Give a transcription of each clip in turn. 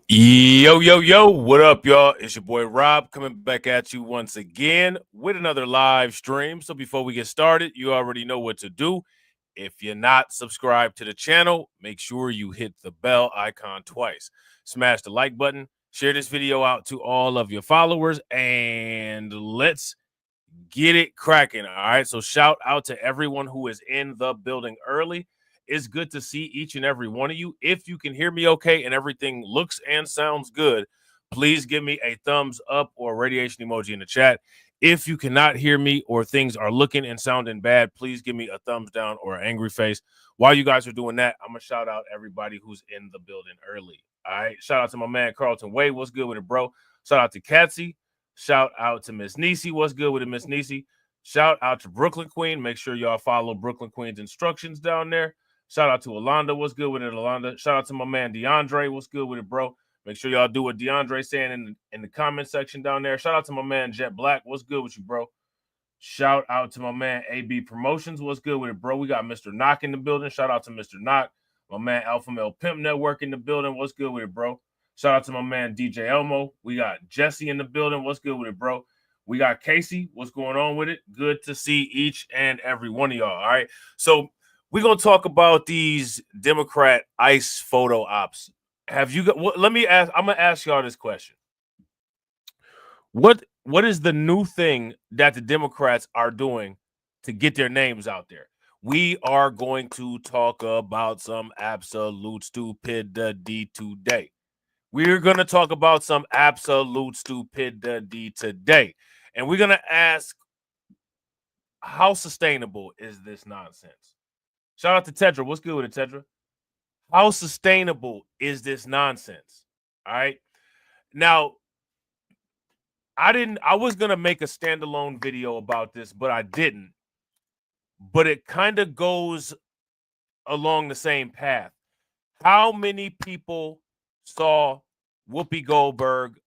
Yo, what up, y'all? It's your boy Rob coming back at you once again with another live stream. So before we get started, you already know what to do. If you're not subscribed to the channel, make sure you hit the bell icon twice. Smash the like button, share this video out to all of your followers, and let's get it cracking. All right. So shout out to everyone who is in the building early. It's good to see each and every one of you. If you can hear me okay and everything looks and sounds good, please give me a thumbs up or radiation emoji in the chat. If you cannot hear me or things are looking and sounding bad, please give me a thumbs down or an angry face. While you guys are doing that, I'm going to shout out everybody who's in the building early. All right. Shout out to my man, Carlton Way. What's good with it, bro? Shout out to Katsy. Shout out to Miss Nisi. What's good with it, Miss Nisi? Shout out to Brooklyn Queen. Make sure y'all follow Brooklyn Queen's instructions down there. Shout out to Alonda. What's good with it, Alonda? Shout out to my man DeAndre. What's good with it, bro? Make sure y'all do what DeAndre saying in the comment section down there. Shout out to my man Jet Black. What's good with you, bro? Shout out to my man AB Promotions. What's good with it, bro? We got Mr. Knock in the building. Shout out to Mr. Knock. My man Alpha Male Pimp Network in the building. What's good with it, bro? Shout out to my man DJ Elmo. We got Jesse in the building. What's good with it, bro? We got Casey. What's going on with it? Good to see each and every one of y'all. All right. So we're going to talk about these Democrat ICE photo ops. Have you got, let me ask, I'm going to ask y'all this question. What is the new thing that the Democrats are doing to get their names out there? We are going to talk about some absolute stupidity today. We're going to talk about some absolute stupidity today. And we're going to ask, how sustainable is this nonsense? Shout out to Tedra. What's good with it, Tedra? How sustainable is this nonsense? All right. Now, I was going to make a standalone video about this, but I didn't. But it kind of goes along the same path. How many people saw Whoopi Goldberg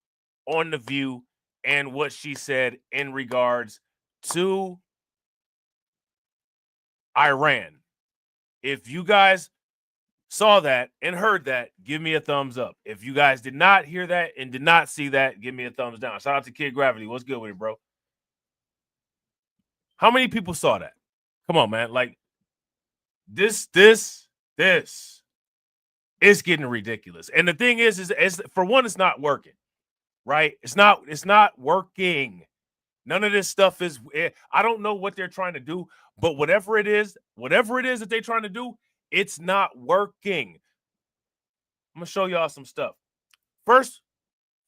on The View and what she said in regards to Iran? If you guys saw that and heard that, give me a thumbs up. If you guys did not hear that and did not see that, give me a thumbs down. Shout out to Kid Gravity. What's good with it, bro? How many people saw that? Come on, man. Like this it's getting ridiculous. And the thing is for one, it's not working, right? It's not working. None of this stuff is, I don't know what they're trying to do, but whatever it is that they're trying to do, it's not working. I'm going to show y'all some stuff. First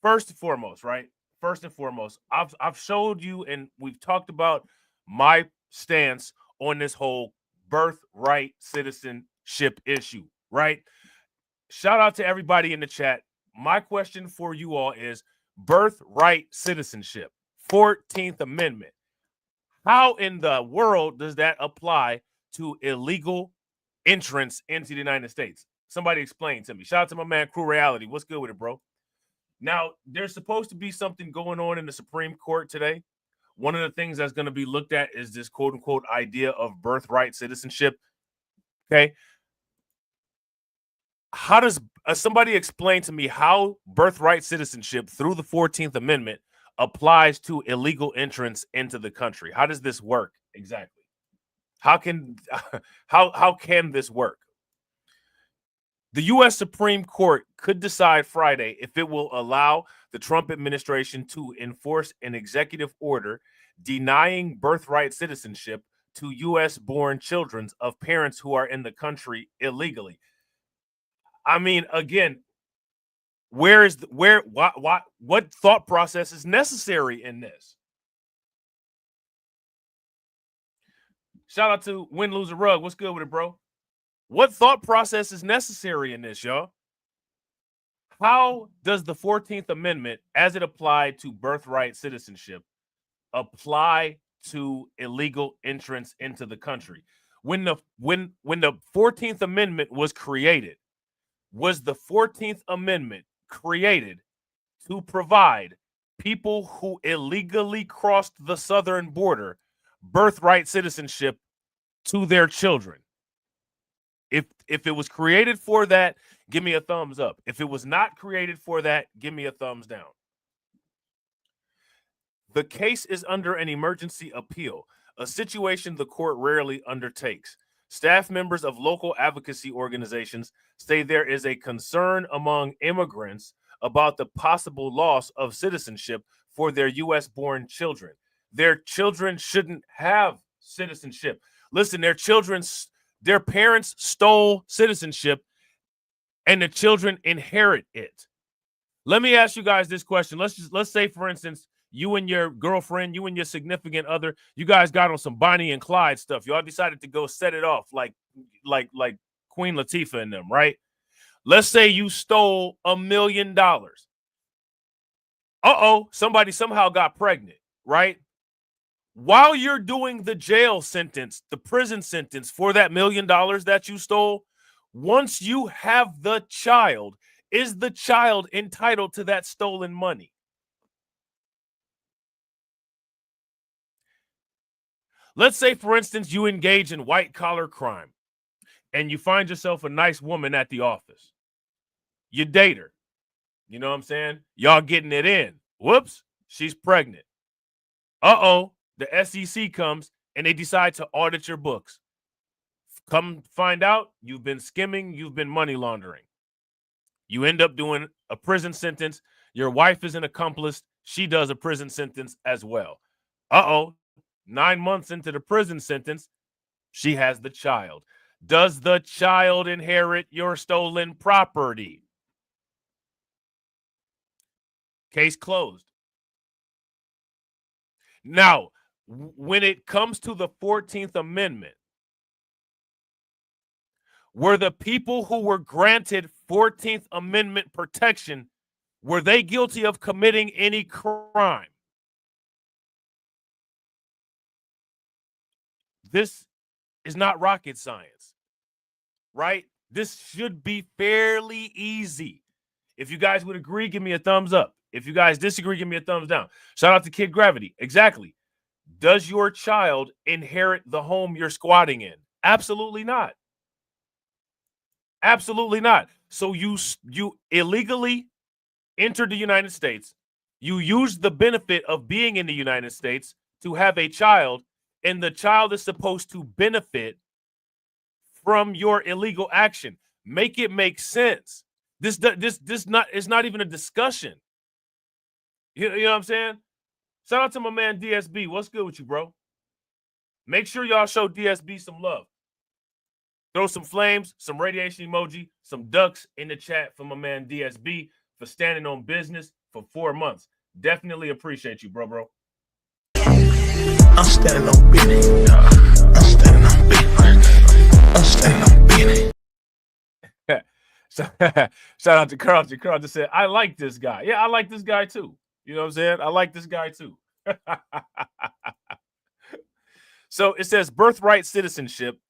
and foremost, right? First and foremost, I've showed you and we've talked about my stance on this whole birthright citizenship issue, right? Shout out to everybody in the chat. My question for you all is birthright citizenship, 14th Amendment. How in the world does that apply to illegal entrance into the United States? Somebody explain to me. Shout out to my man Crew Reality. What's good with it, bro? Now, there's supposed to be something going on in the Supreme Court today. One of the things that's going to be looked at is this quote unquote idea of birthright citizenship. Okay. How does somebody explain to me how birthright citizenship through the 14th Amendment applies to illegal entrance into the country? How does this work exactly? How can this work? The U.S. Supreme Court could decide Friday if it will allow the Trump administration to enforce an executive order denying birthright citizenship to U.S.-born children of parents who are in the country illegally. I mean, again, what thought process is necessary in this? Shout out to Win Lose a Rug. What's good with it, bro? What thought process is necessary in this, y'all? How does the 14th Amendment, as it applied to birthright citizenship, apply to illegal entrance into the country? When the 14th Amendment was created, was the 14th Amendment created to provide people who illegally crossed the southern border birthright citizenship to their children? If it was created for that, give me a thumbs up. If it was not created for that, give me a thumbs down. The case is under an emergency appeal, a situation the court rarely undertakes. Staff members of local advocacy organizations say there is a concern among immigrants about the possible loss of citizenship for their U.S.-born children. Their children shouldn't have citizenship. Listen, their parents stole citizenship, and the children inherit it. Let me ask you guys this question. Let's say, for instance, you and your girlfriend, you and your significant other, you guys got on some Bonnie and Clyde stuff. Y'all decided to go set it off like Queen Latifah and them, right? Let's say you stole $1 million. Somebody somehow got pregnant, right? While you're doing the jail sentence, the prison sentence for that $1 million that you stole, once you have the child, is the child entitled to that stolen money? Let's say, for instance, you engage in white-collar crime and you find yourself a nice woman at the office. You date her. You know what I'm saying? Y'all getting it in. Whoops, she's pregnant. The SEC comes and they decide to audit your books. Come find out you've been skimming, you've been money laundering. You end up doing a prison sentence. Your wife is an accomplice. She does a prison sentence as well. 9 months into the prison sentence, she has the child. Does the child inherit your stolen property? Case closed. Now, when it comes to the 14th Amendment, were the people who were granted 14th Amendment protection, were they guilty of committing any crime? This is not rocket science, right? This should be fairly easy. If you guys would agree, give me a thumbs up. If you guys disagree, give me a thumbs down. Shout out to Kid Gravity. Exactly. Does your child inherit the home you're squatting in? Absolutely not. Absolutely not. So you illegally entered the United States. You used the benefit of being in the United States to have a child, and the child is supposed to benefit from your illegal action. Make it make sense. This is not even a discussion. You know what I'm saying? Shout out to my man DSB. What's good with you, bro? Make sure y'all show DSB some love. Throw some flames, some radiation emoji, some ducks in the chat for my man DSB for standing on business for 4 months. Definitely appreciate you, bro. I'm standing on business. I'm standing on business. I'm standing on business. Shout out to Carlton. Carlton said, I like this guy. Yeah, I like this guy too. You know what I'm saying? I like this guy too. So it says birthright citizenship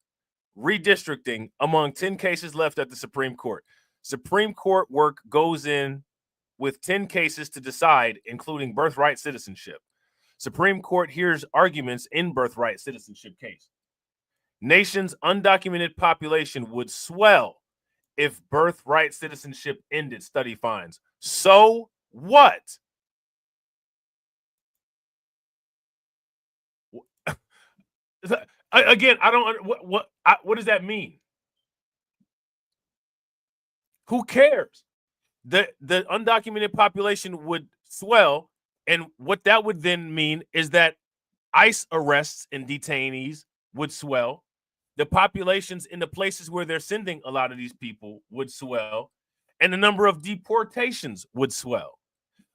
redistricting among 10 cases left at the Supreme Court. Supreme Court work goes in with 10 cases to decide, including birthright citizenship. Supreme Court hears arguments in birthright citizenship case. Nation's undocumented population would swell if birthright citizenship ended, study finds. So what? Again, I don't. What does that mean? Who cares? The undocumented population would swell, and what that would then mean is that ICE arrests and detainees would swell. The populations in the places where they're sending a lot of these people would swell, and the number of deportations would swell.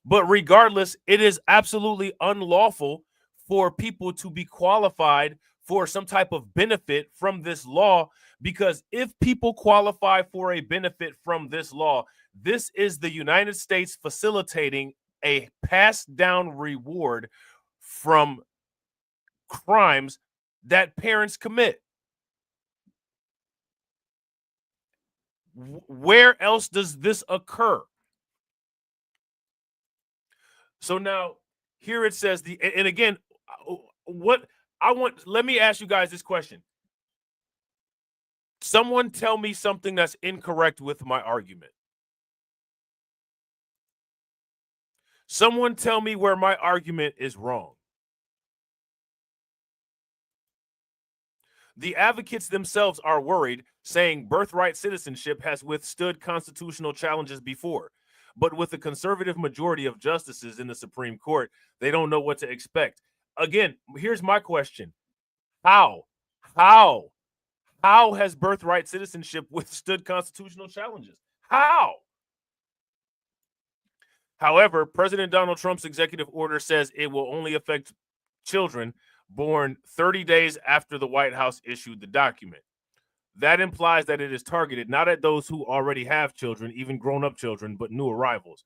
But regardless, it is absolutely unlawful for people to be qualified for some type of benefit from this law, because if people qualify for a benefit from this law, this is the United States facilitating a passed down reward from crimes that parents commit. Where else does this occur? So now here it says and again, what I want, let me ask you guys this question. Someone tell me something that's incorrect with my argument. Someone tell me where my argument is wrong. The advocates themselves are worried, saying birthright citizenship has withstood constitutional challenges before. But with a conservative majority of justices in the Supreme Court, they don't know what to expect. Again, here's my question. How has birthright citizenship withstood constitutional challenges? How? However, President Donald Trump's executive order says it will only affect children born 30 days after the White House issued the document. That implies that it is targeted not at those who already have children, even grown-up children, but new arrivals.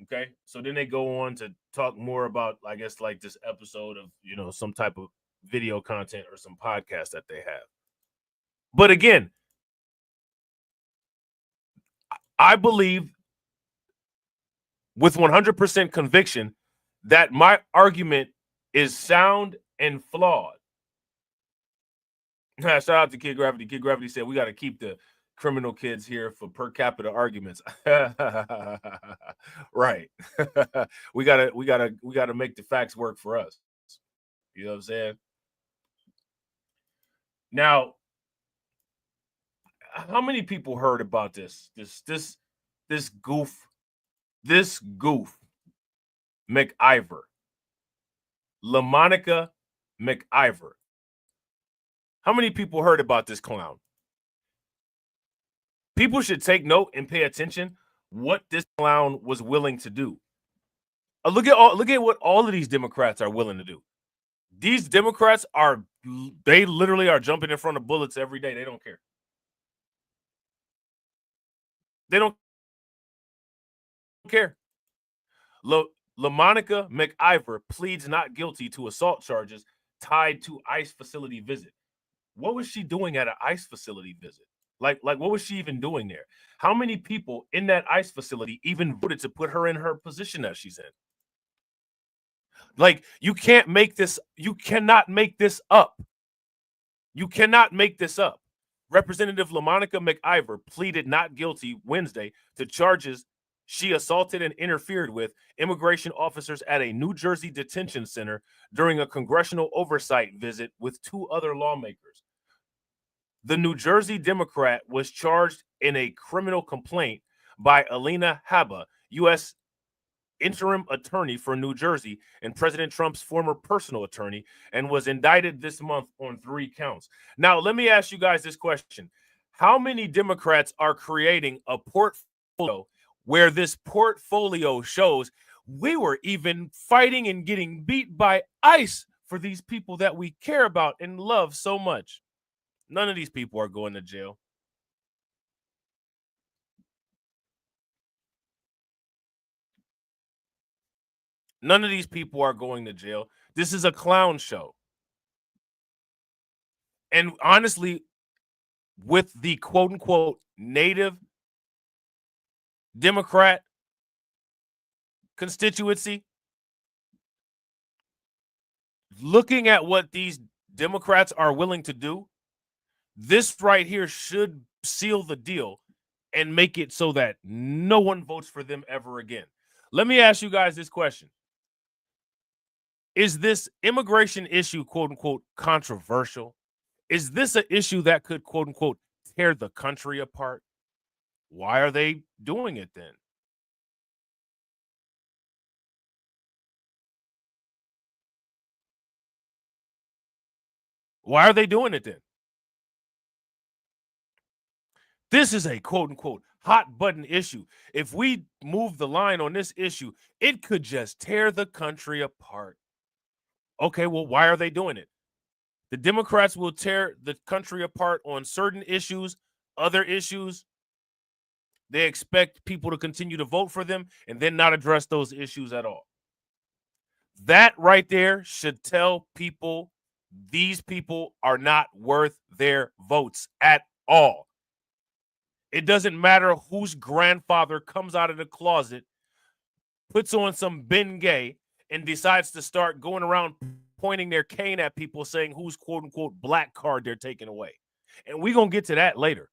Okay, so then they go on to talk more about, I guess, like this episode of, some type of video content or some podcast that they have. But again, I believe with 100% conviction that my argument is sound and flawed. Shout out to Kid Gravity. Kid Gravity said we got to keep the criminal kids here for per capita arguments. Right. we gotta make the facts work for us. You know what I'm saying? Now, how many people heard about this goof McIver, LaMonica McIver? How many people heard about this clown? People should take note and pay attention what this clown was willing to do. Look at what all of these Democrats are willing to do. These Democrats they literally are jumping in front of bullets every day. They don't care. They don't care. LaMonica McIver pleads not guilty to assault charges tied to ICE facility visit. What was she doing at an ICE facility visit? Like what was she even doing there? How many people in that ICE facility even voted to put her in her position that she's in? Like, you cannot make this up. You cannot make this up. Representative LaMonica McIver pleaded not guilty Wednesday to charges she assaulted and interfered with immigration officers at a New Jersey detention center during a congressional oversight visit with two other lawmakers. The New Jersey Democrat was charged in a criminal complaint by Alina Habba, U.S. interim attorney for New Jersey and President Trump's former personal attorney, and was indicted this month on 3 counts. Now, let me ask you guys this question. How many Democrats are creating a portfolio where this portfolio shows we were even fighting and getting beat by ICE for these people that we care about and love so much? None of these people are going to jail. None of these people are going to jail. This is a clown show. And honestly, with the quote-unquote native Democrat constituency, looking at what these Democrats are willing to do, this right here should seal the deal and make it so that no one votes for them ever again. Let me ask you guys this question. Is this immigration issue, quote unquote, controversial? Is this an issue that could, quote unquote, tear the country apart? Why are they doing it then? Why are they doing it then? This is a quote unquote hot button issue. If we move the line on this issue, it could just tear the country apart. Okay, well, why are they doing it? The Democrats will tear the country apart on certain issues, other issues. They expect people to continue to vote for them and then not address those issues at all. That right there should tell people these people are not worth their votes at all. It doesn't matter whose grandfather comes out of the closet, puts on some Bengay, and decides to start going around pointing their cane at people saying whose quote-unquote black card they're taking away. And we're going to get to that later.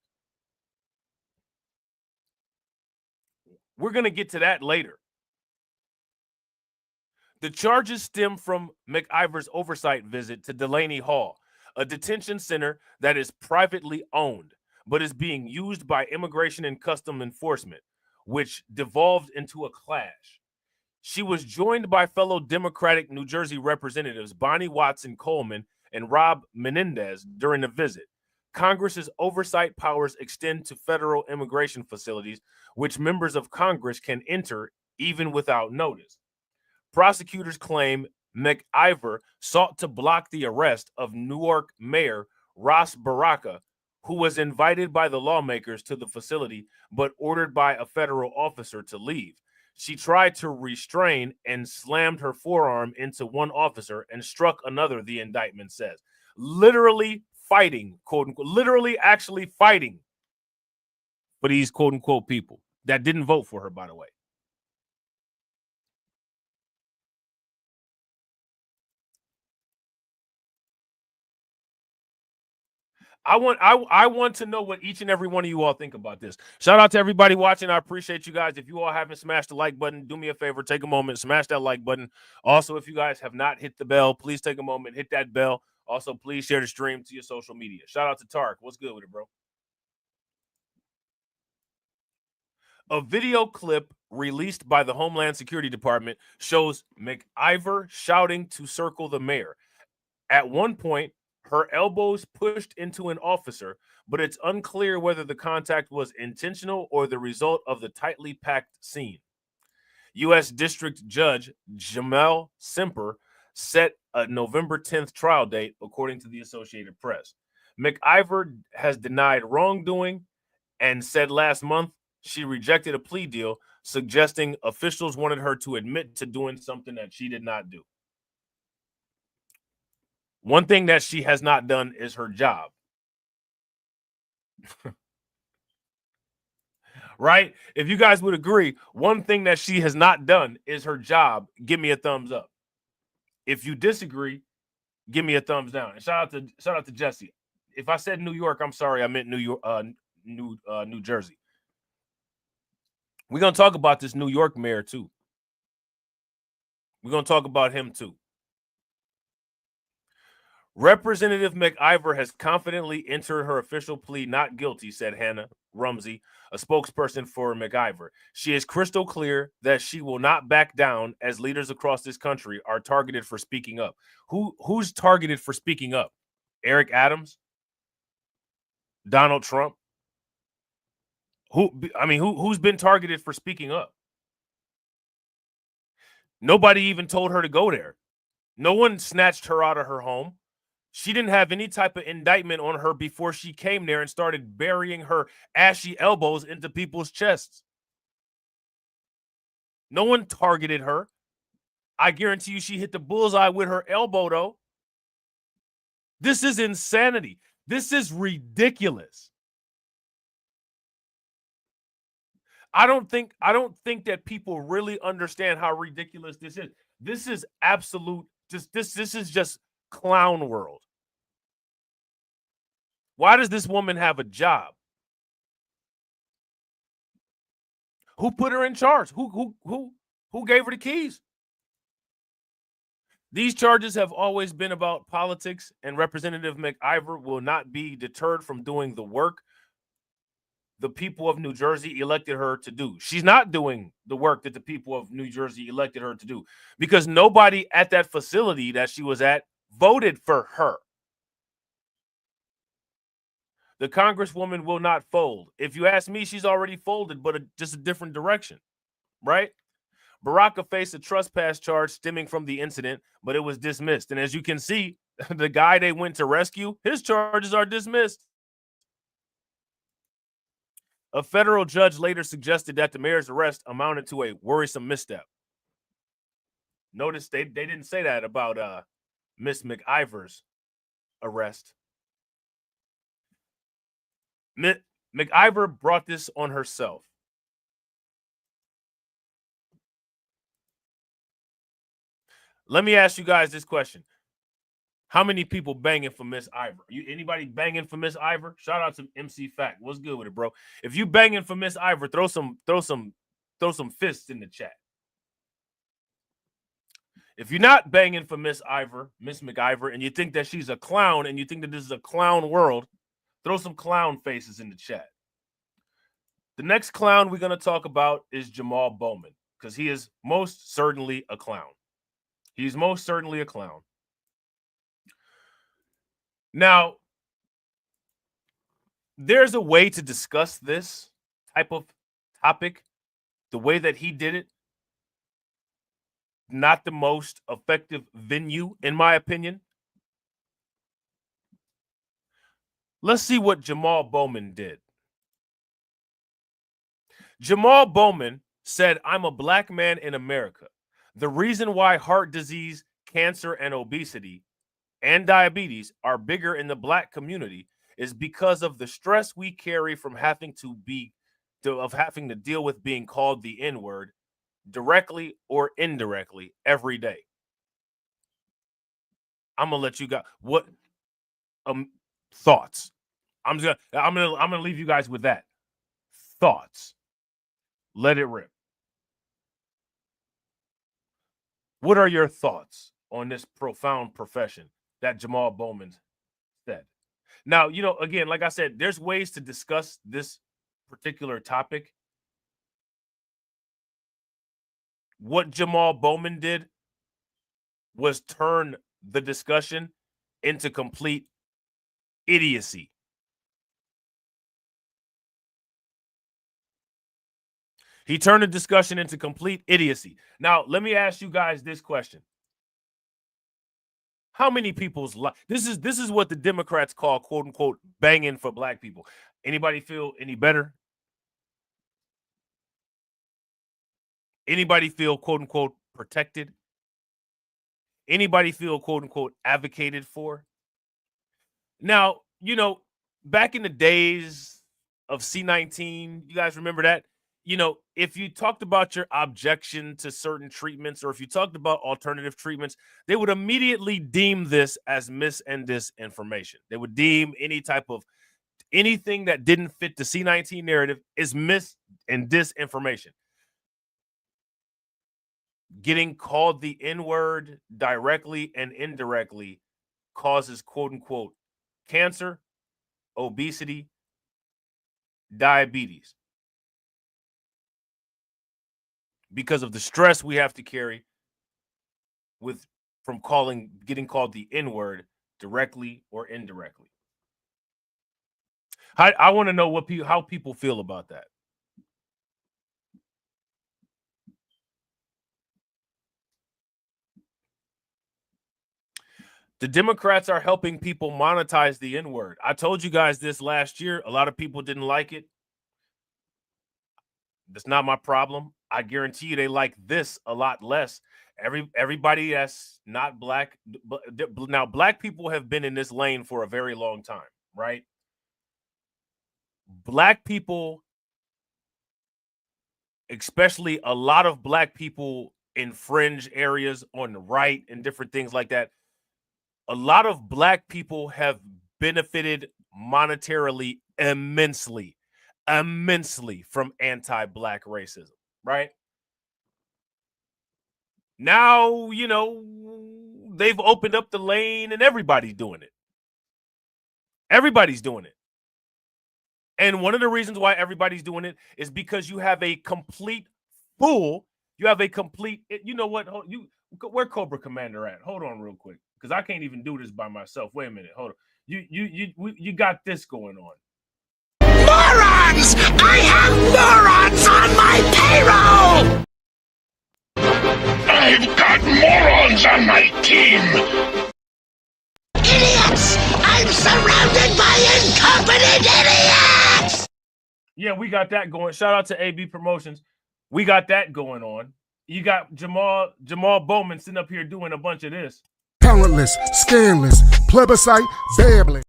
We're going to get to that later. The charges stem from McIver's oversight visit to Delaney Hall, a detention center that is privately owned, but is being used by Immigration and Customs Enforcement, which devolved into a clash. She was joined by fellow Democratic New Jersey representatives Bonnie Watson Coleman and Robb Menendez during the visit. Congress's oversight powers extend to federal immigration facilities, which members of Congress can enter even without notice. Prosecutors claim McIver sought to block the arrest of Newark Mayor Ras Baraka, who was invited by the lawmakers to the facility but ordered by a federal officer to leave. She tried to restrain and slammed her forearm into one officer and struck another, the indictment says. Literally fighting, quote unquote, literally actually fighting for these quote unquote people that didn't vote for her, by the way. I want to know what each and every one of you all think about this. Shout out to everybody watching. I appreciate you guys. If you all haven't smashed the like button, do me a favor, take a moment, smash that like button. Also, if you guys have not hit the bell, please take a moment, hit that bell. Also, please share the stream to your social media. Shout out to Tark. What's good with it, bro? A video clip released by the Homeland Security Department shows McIver shouting to circle the mayor. At one point, her elbows pushed into an officer, but it's unclear whether the contact was intentional or the result of the tightly packed scene. U.S. District Judge Jamaal Bowman set a November 10th trial date, according to the Associated Press. McIver has denied wrongdoing and said last month she rejected a plea deal, suggesting officials wanted her to admit to doing something that she did not do. One thing that she has not done is her job. Right? If you guys would agree, one thing that she has not done is her job. Give me a thumbs up. If you disagree, give me a thumbs down. And shout out to Jesse. If I said New York, I'm sorry, I meant New York, New Jersey. We're gonna talk about this New York mayor too. We're gonna talk about him too. Representative McIver has confidently entered her official plea not guilty, said Hannah Rumsey, a spokesperson for McIver. She is crystal clear that she will not back down as leaders across this country are targeted for speaking up. Who's targeted for speaking up? Eric Adams? Donald Trump? Who's been targeted for speaking up? Nobody even told her to go there. No one snatched her out of her home. She didn't have any type of indictment on her before she came there and started burying her ashy elbows into people's chests. No one targeted her. I guarantee you she hit the bullseye with her elbow, though. This is insanity. This is ridiculous. I don't think that people really understand how ridiculous this is. This is absolute. This is just clown world. Why does this woman have a job? Who put her in charge? Who gave her the keys? These charges have always been about politics, and Representative McIver will not be deterred from doing the work the people of New Jersey elected her to do. She's not doing the work that the people of New Jersey elected her to do because nobody at that facility that she was at voted for her. The Congresswoman will not fold. If you ask me, she's already folded, but just a different direction, right? Baraka faced a trespass charge stemming from the incident, but it was dismissed. And as you can see, the guy they went to rescue, his charges are dismissed. A federal judge later suggested that the mayor's arrest amounted to a worrisome misstep. Notice they didn't say that about Miss McIver's arrest. McIver brought this on herself. Let me ask you guys this question. How many people banging for Miss Ivor? Anybody banging for Miss Ivor? Shout out to MC Fact. What's good with it, bro? If you banging for Miss Ivor, throw some fists in the chat. If you're not banging for Miss McIvor, and you think that she's a clown and you think that this is a clown world, throw some clown faces in the chat. The next clown we're going to talk about is Jamaal Bowman, because he is most certainly a clown. He's most certainly a clown. Now, there's a way to discuss this type of topic. The way that he did it, not the most effective venue, in my opinion. Let's see what Jamaal Bowman did. Jamaal Bowman said, "I'm a black man in America. The reason why heart disease, cancer, and obesity and diabetes are bigger in the black community is because of the stress we carry from having to deal with being called the N-word directly or indirectly every day." I'm gonna let you guys what thoughts. I'm gonna leave you guys with that. Thoughts. Let it rip. What are your thoughts on this profound profession that Jamaal Bowman said? Now, again, like I said, there's ways to discuss this particular topic. What Jamaal Bowman did was turn the discussion into complete idiocy. He turned the discussion into complete idiocy. Now, let me ask you guys this question. How many people's life? This is what the Democrats call, quote unquote, banging for black people. Anybody feel any better? Anybody feel, quote unquote, protected? Anybody feel, quote unquote, advocated for? Now, back in the days of C-19, you guys remember that? If you talked about your objection to certain treatments, or if you talked about alternative treatments, they would immediately deem this as mis and disinformation. They would deem anything that didn't fit the C-19 narrative is mis and disinformation. Getting called the N-word directly and indirectly causes, quote unquote, cancer, obesity, diabetes, because of the stress we have to carry from getting called the N-word directly or indirectly. I want to know how people feel about that. The Democrats are helping people monetize the N-word. I told you guys this last year. A lot of people didn't like it. That's not my problem. I guarantee you they like this a lot less. Everybody that's not black. Now, black people have been in this lane for a very long time, right? Black people, especially a lot of black people in fringe areas on the right and different things like that, a lot of black people have benefited monetarily immensely from anti-black racism, right? Now, they've opened up the lane and everybody's doing it. Everybody's doing it. And one of the reasons why everybody's doing it is because you have a complete fool. You have a complete, where Cobra Commander at? Hold on real quick, because I can't even do this by myself. Wait a minute. Hold on. You got this going on. Morons! I have morons on my payroll! I've got morons on my team! Idiots! I'm surrounded by incompetent idiots! Yeah, we got that going. Shout out to AB Promotions. We got that going on. You got Jamaal Bowman sitting up here doing a bunch of this. Talentless, scandalous, plebiscite, babbling.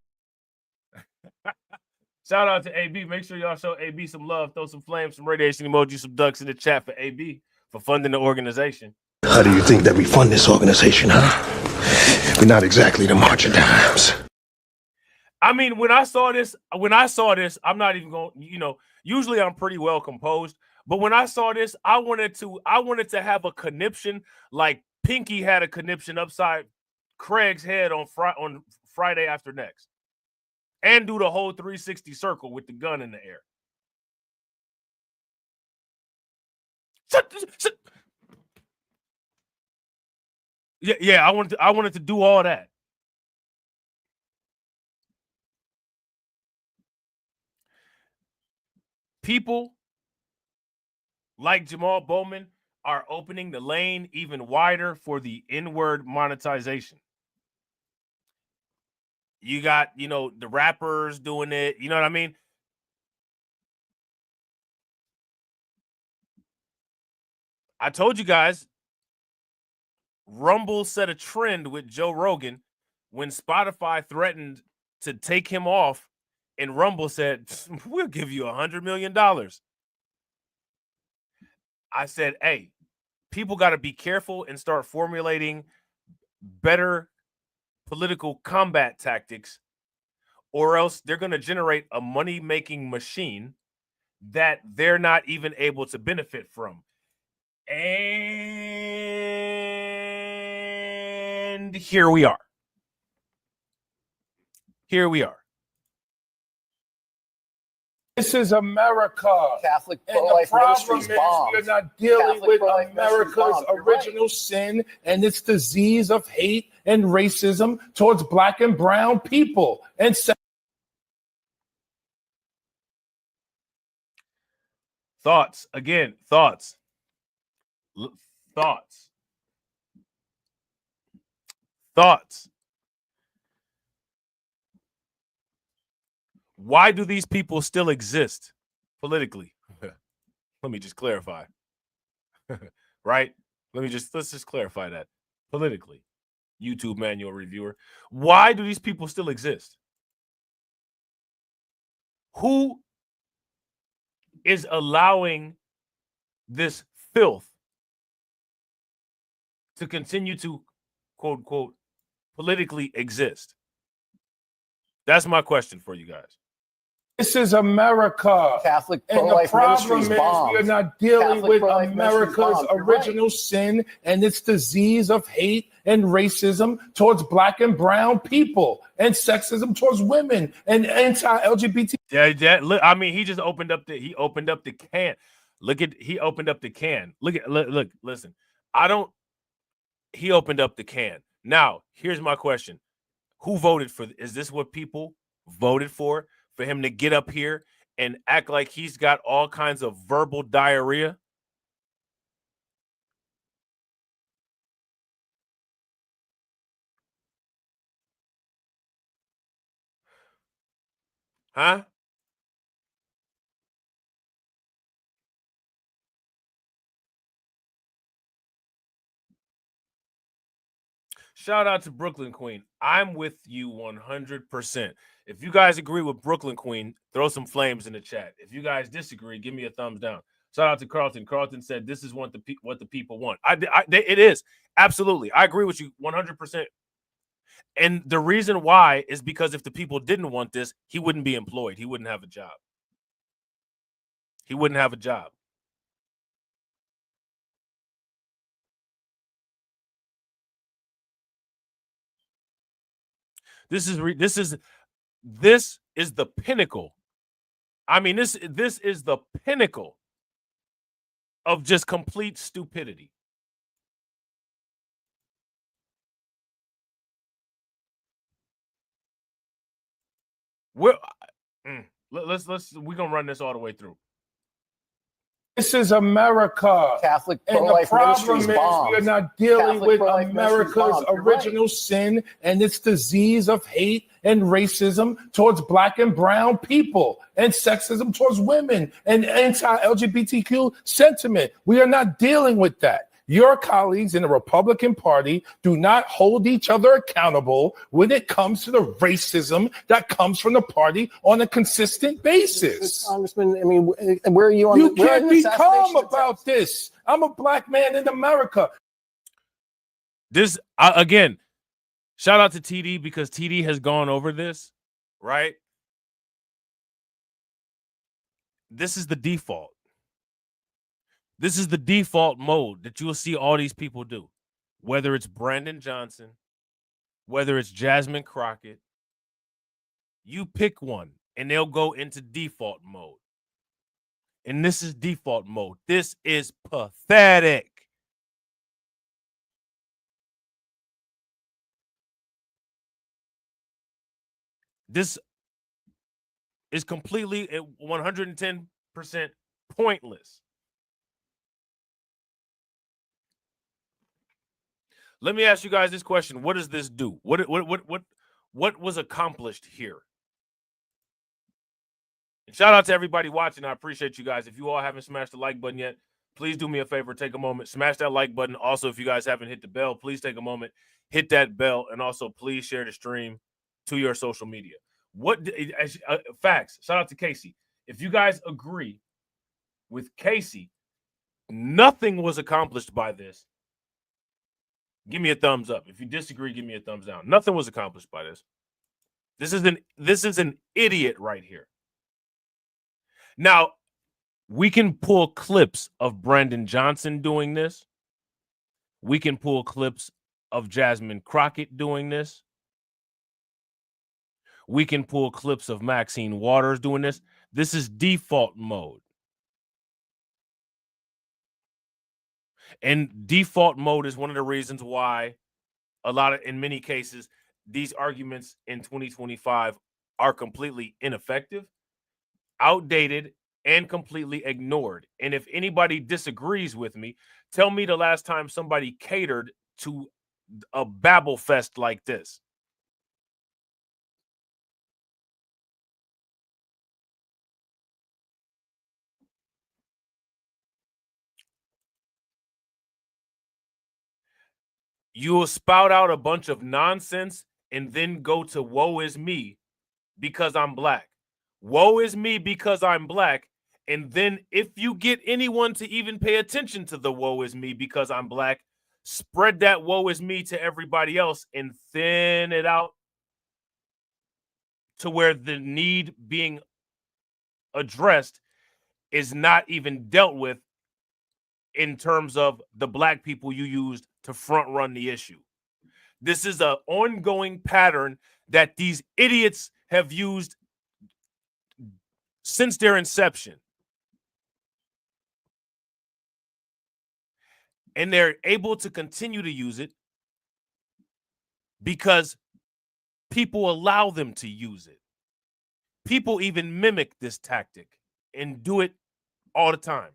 Shout out to AB. Make sure y'all show AB some love. Throw some flames, some radiation emojis, some ducks in the chat for AB for funding the organization. How do you think that we fund this organization, huh? We're not exactly the march of dimes. I mean, when I saw this, I'm not even going, usually I'm pretty well composed, but when I saw this, I wanted to have a conniption like Pinky had a conniption upside Craig's head on Friday after next, and do the whole 360 circle with the gun in the air. Yeah, I wanted to do all that. People like Jamaal Bowman are opening the lane even wider for the N-word monetization. You got, the rappers doing it. You know what I mean? I told you guys, Rumble set a trend with Joe Rogan when Spotify threatened to take him off, and Rumble said, we'll give you $100 million. I said, hey, people got to be careful and start formulating better political combat tactics, or else they're going to generate a money-making machine that they're not even able to benefit from. And here we are. This is America. Catholic And the pro-life problem ministries is bombed. we're not dealing Catholic with pro-life ministries America's bombed. You're original right. sin and its disease of hate and racism towards black and brown people. And Thoughts. Why do these people still exist politically? Let me just clarify. Right? Let's just clarify that. Politically. YouTube manual reviewer. Why do these people still exist? Who is allowing this filth to continue to, quote unquote, politically exist? That's my question for you guys. this is America. Catholic And the pro-life problem ministries is bombed. we're not dealing Catholic with pro-life ministries America's bombed. You're original sin and its disease of hate and racism towards black and brown people and sexism towards women and anti-LGBT. I mean, he just opened up the can. He opened up the can. Listen. He opened up the can. Now, here's my question. Who voted for? Is this what people voted for? For him to get up here and act like he's got all kinds of verbal diarrhea? Huh? Shout out to Brooklyn Queen. I'm with you 100%. If you guys agree with Brooklyn Queen, throw some flames in the chat. If you guys disagree, give me a thumbs down. Shout out to Carlton. Carlton said this is what the people want. It is. Absolutely. I agree with you 100%. And the reason why is because if the people didn't want this, he wouldn't be employed. He wouldn't have a job. This is the pinnacle. I mean, this is the pinnacle of just complete stupidity. We're gonna run this all the way through. This is America. Catholic And the pro-life problem ministries is bombed. we're not dealing Catholic with pro-life ministries America's bombed. You're original sin and its disease of hate and racism towards black and brown people and sexism towards women and anti-LGBTQ sentiment. We are not dealing with that. Your colleagues in the Republican Party do not hold each other accountable when it comes to the racism that comes from the party on a consistent basis. Congressman, I mean, where are you on? You can't be assassination calm attempts? about this. I'm a black man in America. This again, Shout out to TD because TD has gone over this, right? This is the default. This is the default mode that you will see all these people do, whether it's Brandon Johnson, whether it's Jasmine Crockett. You pick one and they'll go into default mode. And this is default mode. This is pathetic. This is completely 110% pointless. Let me ask you guys this question. What does this do? What was accomplished here? And shout out to everybody watching. I appreciate you guys. If you all haven't smashed the like button yet, please do me a favor. Take a moment. Smash that like button. Also, if you guys haven't hit the bell, please take a moment. Hit that bell. And also, please share the stream to your social media. Facts. Shout out to Casey. If you guys agree with Casey, nothing was accomplished by this. Give me a thumbs up. If you disagree, give me a thumbs down. Nothing was accomplished by this. This is an idiot right here. Now, we can pull clips of Brandon Johnson doing this. We can pull clips of Jasmine Crockett doing this. We can pull clips of Maxine Waters doing this. This is default mode. And default mode is one of the reasons why in many cases, these arguments in 2025 are completely ineffective, outdated, and completely ignored. And if anybody disagrees with me, tell me the last time somebody catered to a babble fest like this. You will spout out a bunch of nonsense and then go to woe is me because I'm black. Woe is me because I'm black. And then if you get anyone to even pay attention to the woe is me because I'm black, spread that woe is me to everybody else and thin it out to where the need being addressed is not even dealt with in terms of the black people you used to front run the issue. This is an ongoing pattern that these idiots have used since their inception. And they're able to continue to use it because people allow them to use it. People even mimic this tactic and do it all the time.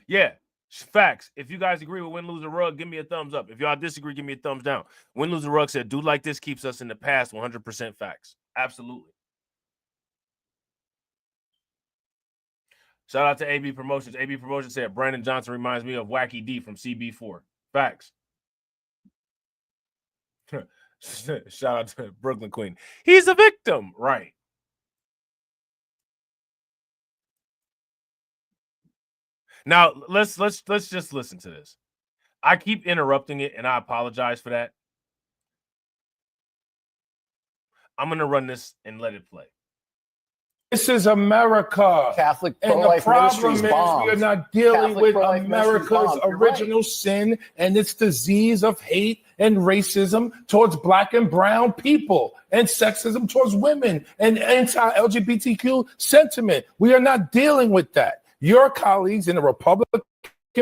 Yeah, facts. If you guys agree with Win, Lose, or Rug, give me a thumbs up. If y'all disagree, give me a thumbs down. Win, Lose, or Rug said, dude like this keeps us in the past. 100% facts. Absolutely. Shout out to AB Promotions. AB Promotions said, Brandon Johnson reminds me of Wacky D from CB4. Facts. Shout out to Brooklyn Queen. He's a victim. Right. Now, let's just listen to this. I keep interrupting it, and I apologize for that. I'm going to run this and let it play. This is America. Catholic and the pro-life problem ministries is bombed. we are not dealing Catholic with pro-life America's ministries bombed. You're original sin and its disease of hate and racism towards black and brown people and sexism towards women and anti-LGBTQ sentiment. We are not dealing with that. Your colleagues in the Republican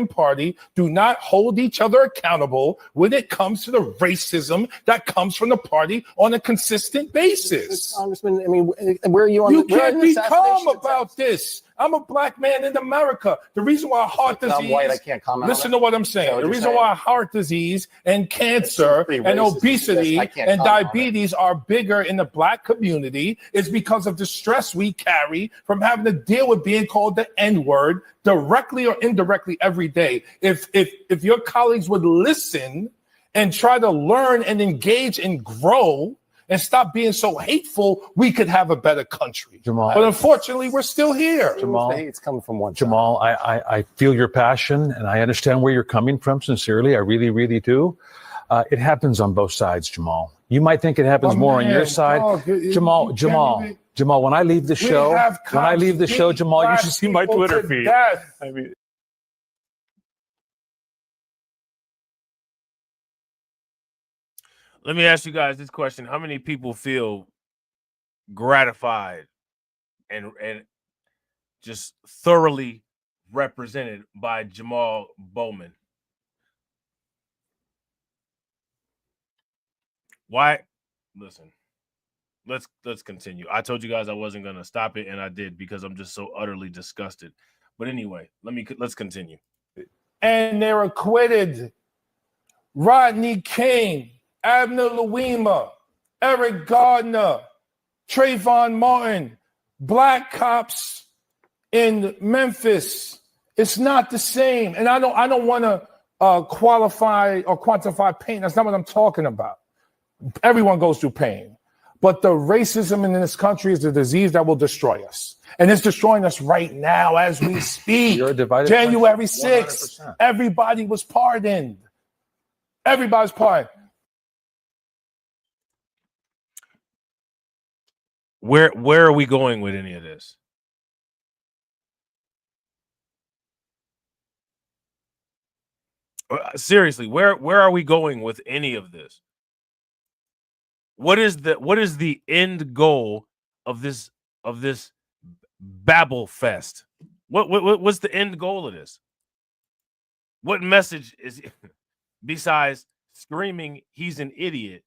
Party do not hold each other accountable when it comes to the racism that comes from the party on a consistent basis. Congressman, I mean, where are you on? You where are can't the be calm assassination about attempts? this. I'm a black man in America. The reason why heart disease. I'm white. I can't comment. Listen to what I'm saying. what The you're reason saying? why heart disease and cancer pretty and racist. obesity Yes, I can't and comment on diabetes are bigger in the black community is because of the stress we carry from having to deal with being called the N-word directly or indirectly every day. If your colleagues would listen and try to learn and engage and grow and stop being so hateful, we could have a better country. Jamaal. But unfortunately, we're still here. Jamaal. The hate's coming from one side. Jamaal, I feel your passion and I understand where you're coming from sincerely. I really, really do. It happens on both sides, Jamaal. You might think it happens Oh, more on man, your side. dog, Jamal, when I leave the show, Jamal, you should see my Twitter feed. I mean, let me ask you guys this question. How many people feel gratified and just thoroughly represented by Jamaal Bowman? Why? Listen, let's continue. I told you guys I wasn't gonna stop it, and I did because I'm just so utterly disgusted. But anyway, let's continue. And they're acquitted. Rodney King, Abner Louima, Eric Gardner, Trayvon Martin, black cops in Memphis. It's not the same. And I don't want to qualify or quantify pain. That's not what I'm talking about. Everyone goes through pain. But the racism in this country is a disease that will destroy us. And it's destroying us right now as we speak. You're a divided January country, 6th, 100%. everybody was pardoned. Everybody's pardoned. Where are we going with any of this? Seriously, where are we going with any of this? What is the end goal of this Babel fest? What's the end goal of this? What message is besides screaming he's an idiot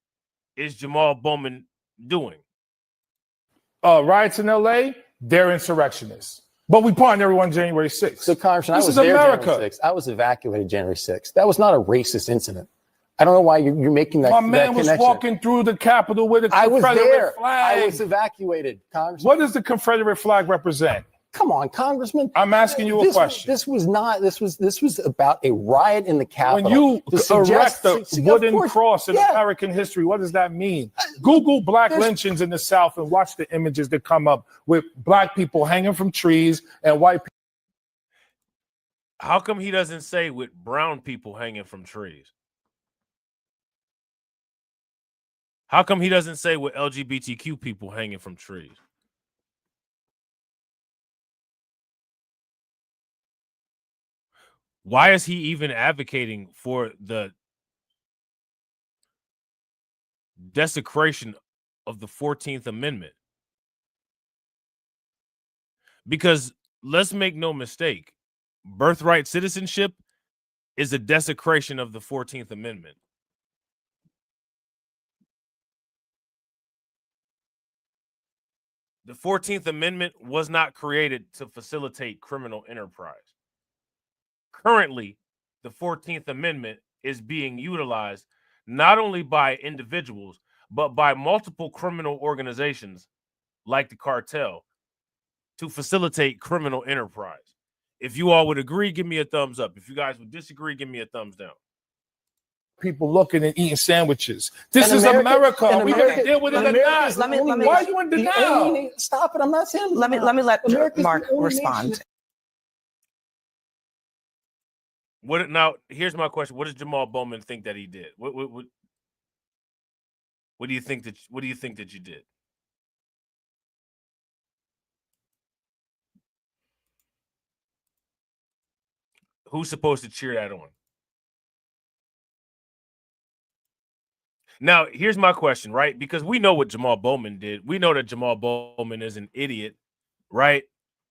is Jamaal Bowman doing? Riots in LA, they're insurrectionists. But we pardoned everyone January 6th. So, Congressman, This I was is there America. January 6th. I was evacuated January 6th. That was not a racist incident. I don't know why you're making that My connection. man was walking through the Capitol with a I was Confederate there. flag. I was evacuated, Congressman. What does the Confederate flag represent? Come on, Congressman. I'm asking you a question. This was about a riot in the Capitol. When you erect a wooden course, cross in yeah. American history, what does that mean? Google black lynchings in the South and watch the images that come up with black people hanging from trees and white people. How come he doesn't say with brown people hanging from trees? How come he doesn't say with LGBTQ people hanging from trees? Why is he even advocating for the desecration of the 14th Amendment? Because let's make no mistake, birthright citizenship is a desecration of the 14th Amendment. The 14th Amendment was not created to facilitate criminal enterprise. Currently, the 14th Amendment is being utilized not only by individuals, but by multiple criminal organizations like the cartel to facilitate criminal enterprise. If you all would agree, give me a thumbs up. If you guys would disagree, give me a thumbs down. People looking and eating sandwiches. This is America. Are we going to deal with it or not? Why are you in denial? Stop it. I'm not saying. Let me let America's Mark the only respond. nation. Now, here's my question. What does Jamaal Bowman think that he did? What do you think that you did? Who's supposed to cheer that on? Now, here's my question, right? Because we know what Jamaal Bowman did. We know that Jamaal Bowman is an idiot, right?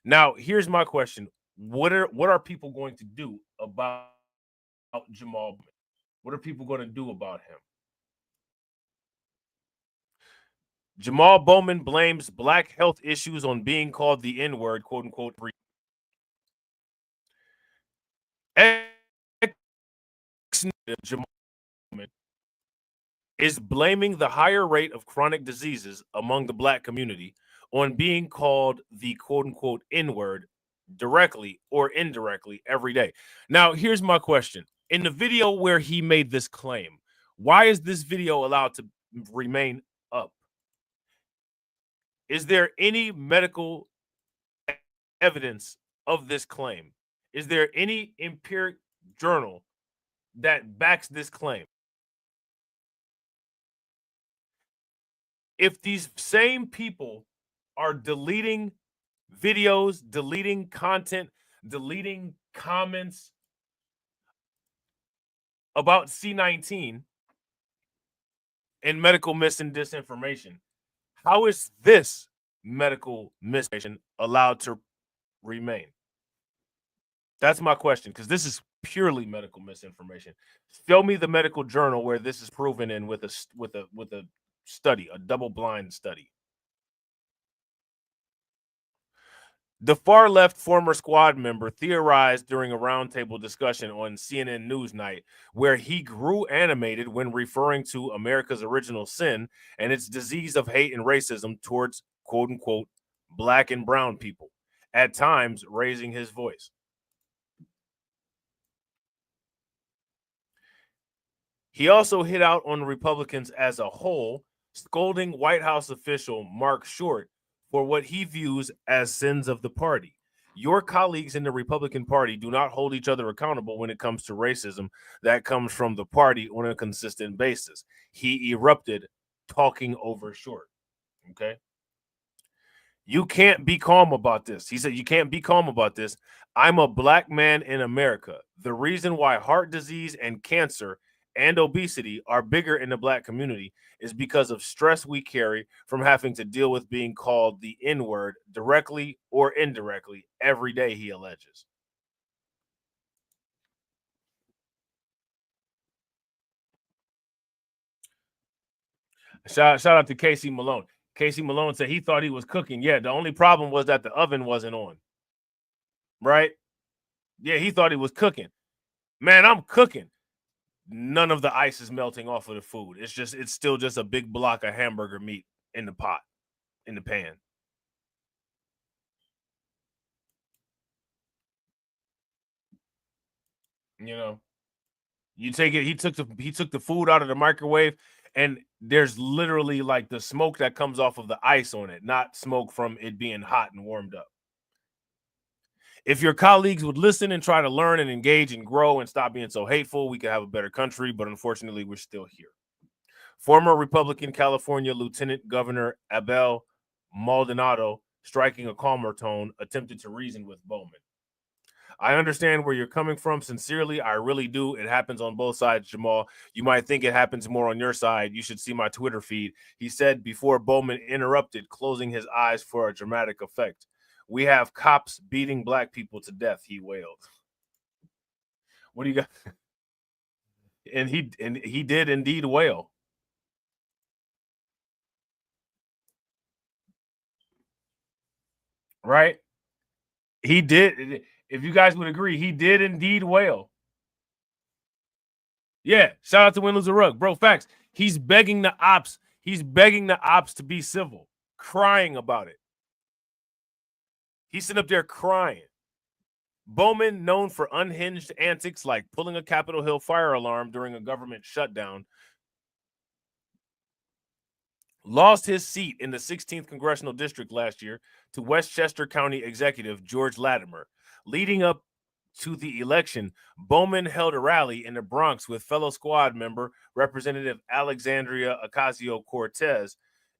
Now, here's my question. What are people going to do about Jamaal Bowman? What are people going to do about him? Jamaal Bowman blames black health issues on being called the N-word, quote unquote. Jamaal Bowman is blaming the higher rate of chronic diseases among the black community on being called the quote unquote N-word directly or indirectly every day. Now, here's my question. In the video where he made this claim, why is this video allowed to remain up? Is there any medical evidence of this claim? Is there any empiric journal that backs this claim? if these same people are deleting videos, deleting content, deleting comments about C19 and medical mis and disinformation, how is this medical misinformation allowed to remain? That's my question, because this is purely medical misinformation. Show me the medical journal where this is proven in with a study, a double-blind study. The far-left former squad member theorized during a roundtable discussion on CNN Newsnight, where he grew animated when referring to America's original sin and its disease of hate and racism towards, quote-unquote, black and brown people, at times raising his voice. He also hit out on Republicans as a whole, scolding White House official Mark Short for what he views as sins of the party. Your colleagues in the Republican Party do not hold each other accountable when it comes to racism that comes from the party on a consistent basis. He erupted, talking over Short. Okay? You can't be calm about this. He said, you can't be calm about this. I'm a black man in America. The reason why heart disease and cancer and obesity are bigger in the black community is because of stress we carry from having to deal with being called the N-word directly or indirectly every day, he alleges. Shout out to Casey Malone. Casey Malone said he thought he was cooking. Yeah, the only problem was that the oven wasn't on. Right? Yeah, he thought he was cooking. Man, I'm cooking. None of the ice is melting off of the food. It's still just a big block of hamburger meat in the pot, in the pan. You know, you take it. He took the food out of the microwave, and there's literally like the smoke that comes off of the ice on it, not smoke from it being hot and warmed up. If your colleagues would listen and try to learn and engage and grow and stop being so hateful, we could have a better country, but unfortunately, we're still here. Former Republican California Lieutenant Governor Abel Maldonado, striking a calmer tone, attempted to reason with Bowman. I understand where you're coming from. Sincerely, I really do. It happens on both sides, Jamaal. You might think it happens more on your side. You should see my Twitter feed. He said before Bowman interrupted, closing his eyes for a dramatic effect. We have cops beating black people to death, he wailed. What do you got? And he did indeed wail. Right? He did. If you guys would agree, he did indeed wail. Yeah, shout out to Win Lose a Rug. Bro, facts. He's begging the ops. He's begging the ops to be civil, crying about it. He's sitting up there crying. Bowman, known for unhinged antics like pulling a Capitol Hill fire alarm during a government shutdown, lost his seat in the 16th Congressional District last year to Westchester County Executive George Latimer. Leading up to the election, Bowman held a rally in the Bronx with fellow squad member Representative Alexandria Ocasio-Cortez,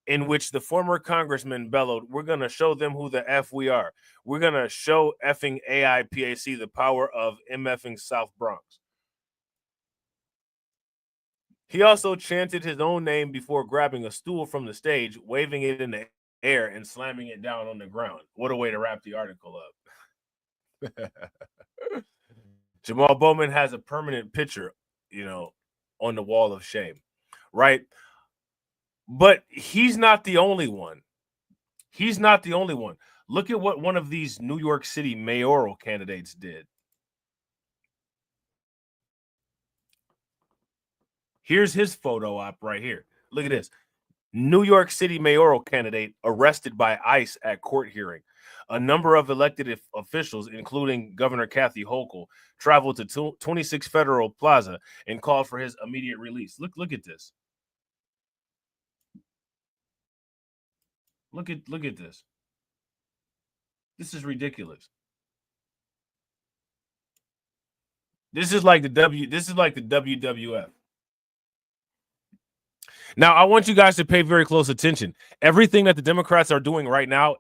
in which the former congressman bellowed, "We're going to show them who the F we are. We're going to show effing AIPAC the power of MFing South Bronx." He also chanted his own name before grabbing a stool from the stage, waving it in the air and slamming it down on the ground. What a way to wrap the article up. Jamaal Bowman has a permanent picture, on the wall of shame, right? But he's not the only one. He's not the only one. Look at what one of these New York City mayoral candidates did. Here's his photo op right here. Look at this. New York City mayoral candidate arrested by ICE at court hearing. A number of elected officials, including Governor Kathy Hochul, traveled to 26 Federal Plaza and called for his immediate release. Look at this. Look at this. This is ridiculous. This is like the WWF. Now, I want you guys to pay very close attention. Everything that the Democrats are doing right now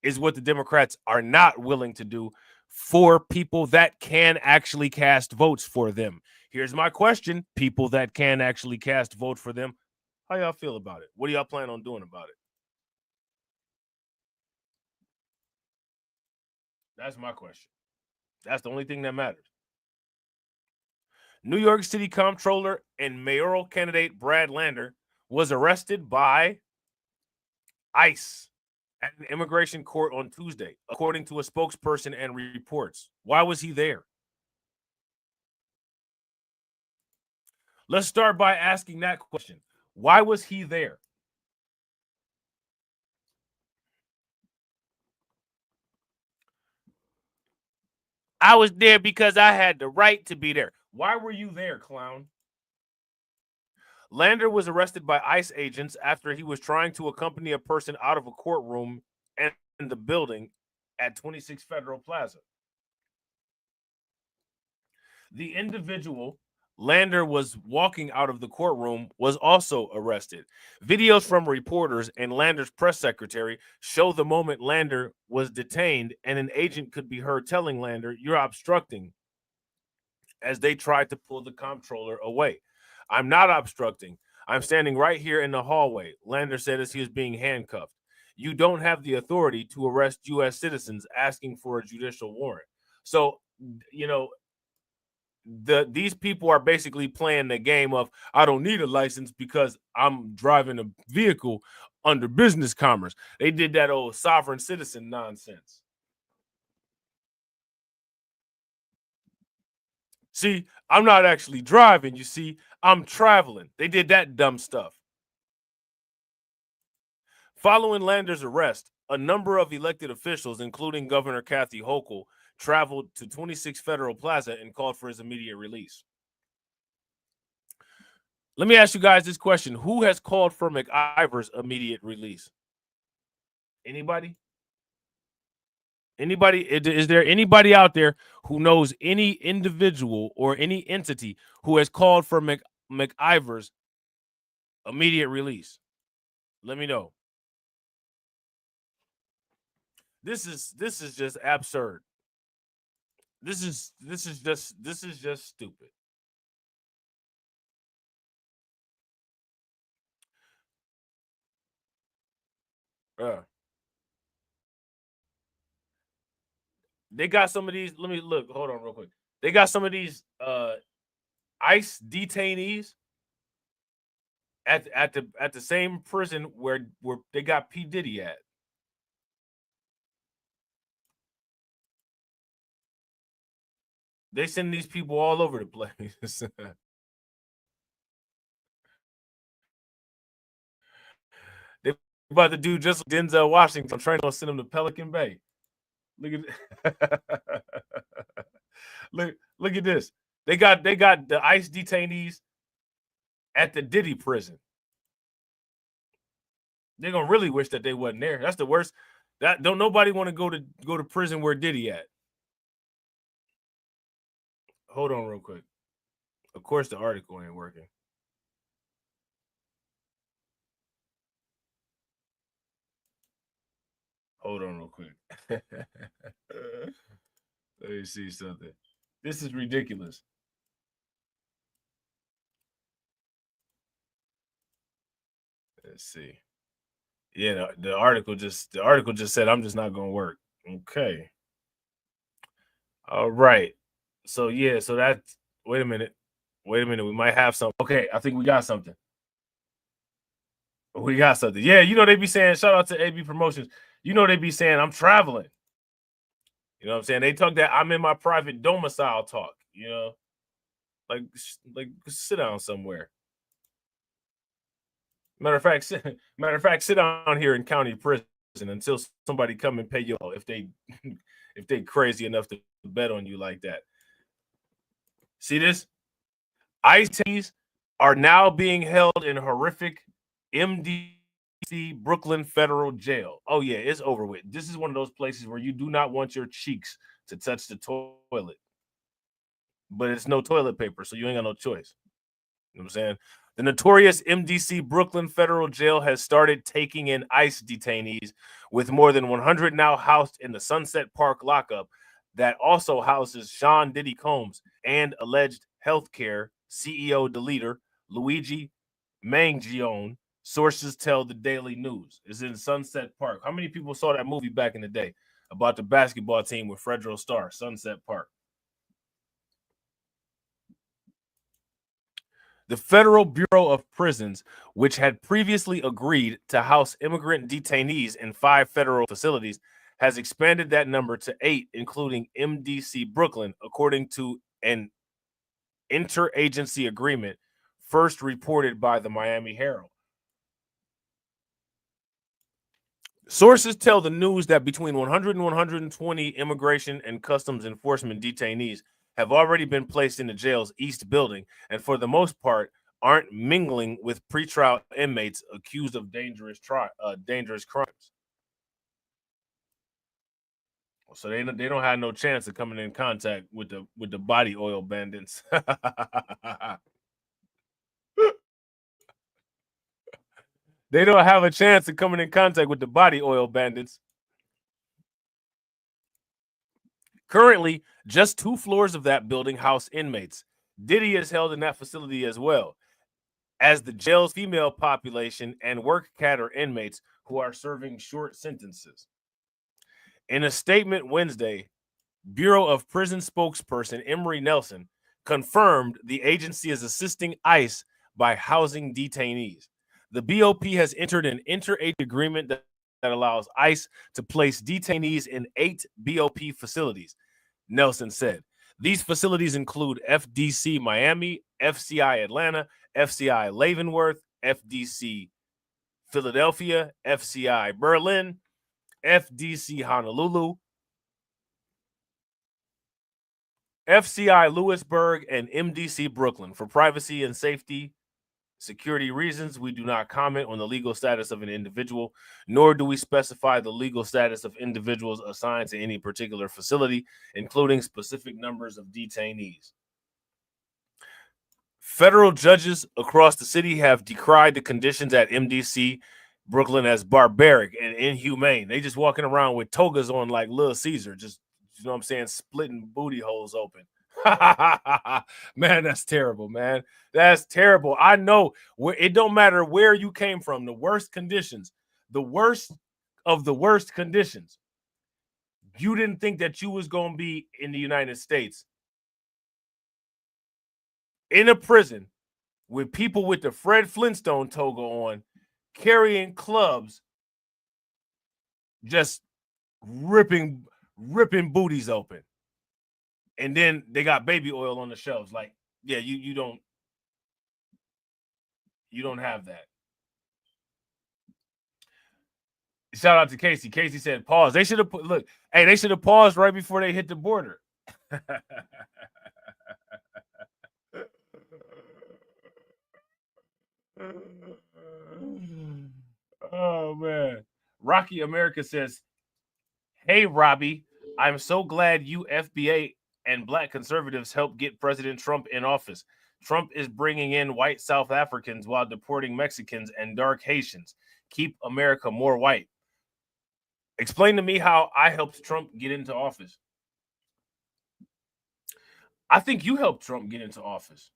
is what the Democrats are not willing to do for people that can actually cast votes for them. Here's my question. People that can actually cast vote for them, how y'all feel about it? What do y'all plan on doing about it? That's my question. That's the only thing that matters. New York City Comptroller and mayoral candidate Brad Lander was arrested by ICE at an immigration court on Tuesday, according to a spokesperson and reports. Why was he there? Let's start by asking that question. Why was he there? I was there because I had the right to be there. Why were you there, clown? Lander was arrested by ICE agents after he was trying to accompany a person out of a courtroom and in the building at 26 Federal Plaza. The individual Lander was walking out of the courtroom was also arrested. Videos from reporters and Lander's press secretary show the moment Lander was detained, and an agent could be heard telling Lander, "You're obstructing," as they tried to pull the comptroller away. "I'm not obstructing. I'm standing right here in the hallway," Lander said as he was being handcuffed. "You don't have the authority to arrest U.S. citizens asking for a judicial warrant." So, you know, these people are basically playing the game of, I don't need a license because I'm driving a vehicle under business commerce. They did that old sovereign citizen nonsense. See, I'm not actually driving, you see, I'm traveling. They did that dumb stuff. Following Lander's arrest, a number of elected officials, including Governor Kathy Hochul, traveled to 26 Federal Plaza and called for his immediate release. Let me ask you guys this question. Who has called for McIver's immediate release? Anybody? Anybody? Is there anybody out there who knows any individual or any entity who has called for McIver's immediate release? Let me know. This is just absurd. This is just stupid. They got some of these. Let me look. Hold on real quick. They got some of these ICE detainees at the same prison where they got P. Diddy at. They send these people all over the place. They about to do just like Denzel Washington. I'm trying to send them to Pelican Bay. Look at look at this. They got the ICE detainees at the Diddy prison. They're gonna really wish that they wasn't there. That's the worst. That don't nobody want to go to prison where Diddy at. Hold on real quick. Of course, the article ain't working. Hold on real quick. Let me see something. This is ridiculous. Let's see. Yeah, the article just said I'm just not gonna work. Okay. All right. So yeah, so that's wait a minute. We might have something. Okay, I think we got something. We got something. Yeah, you know they be saying, shout out to AB Promotions. You know they be saying I'm traveling. You know what I'm saying? They talk that I'm in my private domicile talk, you know. Like sit down somewhere. Matter of fact, sit down here in county prison until somebody come and pay you if they crazy enough to bet on you like that. See this? ICE are now being held in horrific MDC Brooklyn Federal Jail. Oh yeah, it's over with. This is one of those places where you do not want your cheeks to touch the toilet. But it's no toilet paper, so you ain't got no choice. You know what I'm saying? The notorious MDC Brooklyn Federal Jail has started taking in ICE detainees, with more than 100 now housed in the Sunset Park lockup that also houses Sean Diddy Combs and alleged healthcare CEO deleter Luigi Mangione. Sources tell the Daily News is in Sunset Park. How many people saw that movie back in the day about the basketball team with Fredro Starr, Sunset Park? The Federal Bureau of Prisons, which had previously agreed to house immigrant detainees in 5 federal facilities, has expanded that number to 8, including MDC Brooklyn, according to an interagency agreement first reported by the Miami Herald. Sources tell the news that between 100 and 120 immigration and customs enforcement detainees have already been placed in the jail's East Building, and for the most part aren't mingling with pretrial inmates accused of dangerous crimes. So they don't have no chance of coming in contact with the body oil bandits. They don't have a chance of coming in contact with the body oil bandits. Currently, just 2 floors of that building house inmates. Diddy is held in that facility as well as the jail's female population and work cadre inmates who are serving short sentences. In a statement Wednesday, Bureau of Prison spokesperson Emery Nelson confirmed the agency is assisting ICE by housing detainees. The BOP has entered an interagency agreement that allows ICE to place detainees in 8 BOP facilities, Nelson said. These facilities include FDC Miami, FCI Atlanta, FCI Leavenworth, FDC Philadelphia, FCI Berlin, FDC Honolulu, FCI Lewisburg, and MDC Brooklyn. For privacy and safety security reasons, we do not comment on the legal status of an individual, nor do we specify the legal status of individuals assigned to any particular facility, including specific numbers of detainees. Federal judges across the city have decried the conditions at MDC Brooklyn as barbaric and inhumane. They just walking around with togas on like Little Caesar, just, you know what I'm saying, splitting booty holes open. Man, that's terrible, man. That's terrible. I know it don't matter where you came from, the worst conditions, the worst of the worst conditions. You didn't think that you was going to be in the United States in a prison with people with the Fred Flintstone toga on, carrying clubs, just ripping booties open. And then they got baby oil on the shelves. Like, yeah, you don't have that. Shout out to Casey. Casey said, pause. They should have they should have paused right before they hit the border. Oh, man. Rocky America says, hey, Robbie, I'm so glad you FBA and Black conservatives helped get President Trump in office. Trump is bringing in white South Africans while deporting Mexicans and dark Haitians. Keep America more white. Explain to me how I helped Trump get into office. I think you helped Trump get into office.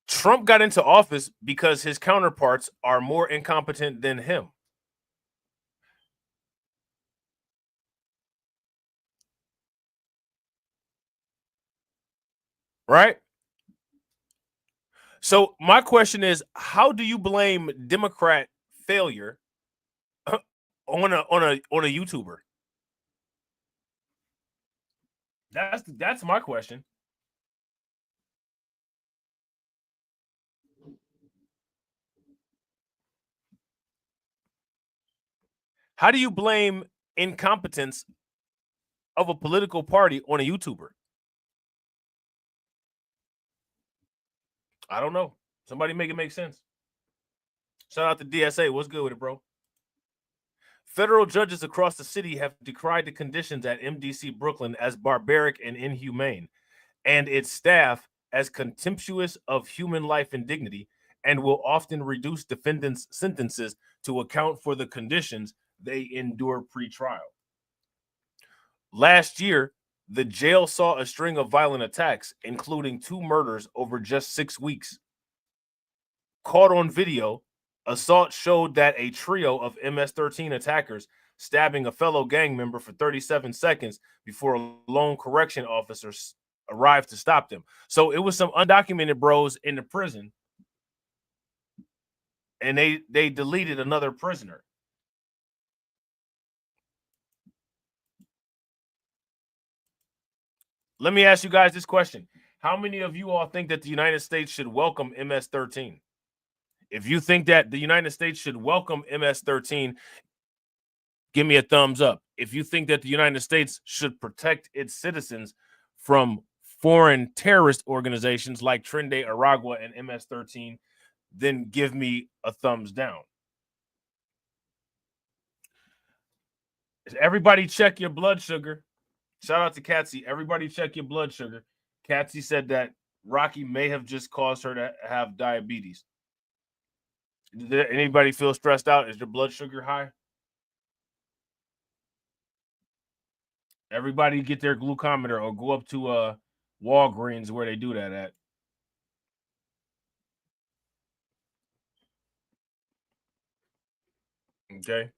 Trump got into office because his counterparts are more incompetent than him. Right? So my question is, how do you blame Democrat failure on a YouTuber? That's my question. How do you blame incompetence of a political party on a YouTuber? I don't know. Somebody make it make sense. Shout out to DSA. What's good with it, bro? Federal judges across the city have decried the conditions at MDC Brooklyn as barbaric and inhumane, and its staff as contemptuous of human life and dignity, and will often reduce defendants' sentences to account for the conditions they endure pre-trial. Last year, the jail saw a string of violent attacks, including 2 murders over just 6 weeks. Caught on video, assault showed that a trio of MS-13 attackers stabbing a fellow gang member for 37 seconds before a lone correction officer arrived to stop them. So it was some undocumented bros in the prison, and they deleted another prisoner. Let me ask you guys this question. How many of you all think that the United States should welcome MS-13? If you think that the United States should welcome MS-13, give me a thumbs up. If you think that the United States should protect its citizens from foreign terrorist organizations like Trinidad, Aragua, and MS-13, then give me a thumbs down. Everybody check your blood sugar. Shout out to Katsy. Everybody check your blood sugar. Katsy said that Rocky may have just caused her to have diabetes. Did anybody feel stressed out? Is your blood sugar high? Everybody get their glucometer or go up to Walgreens where they do that at. Okay.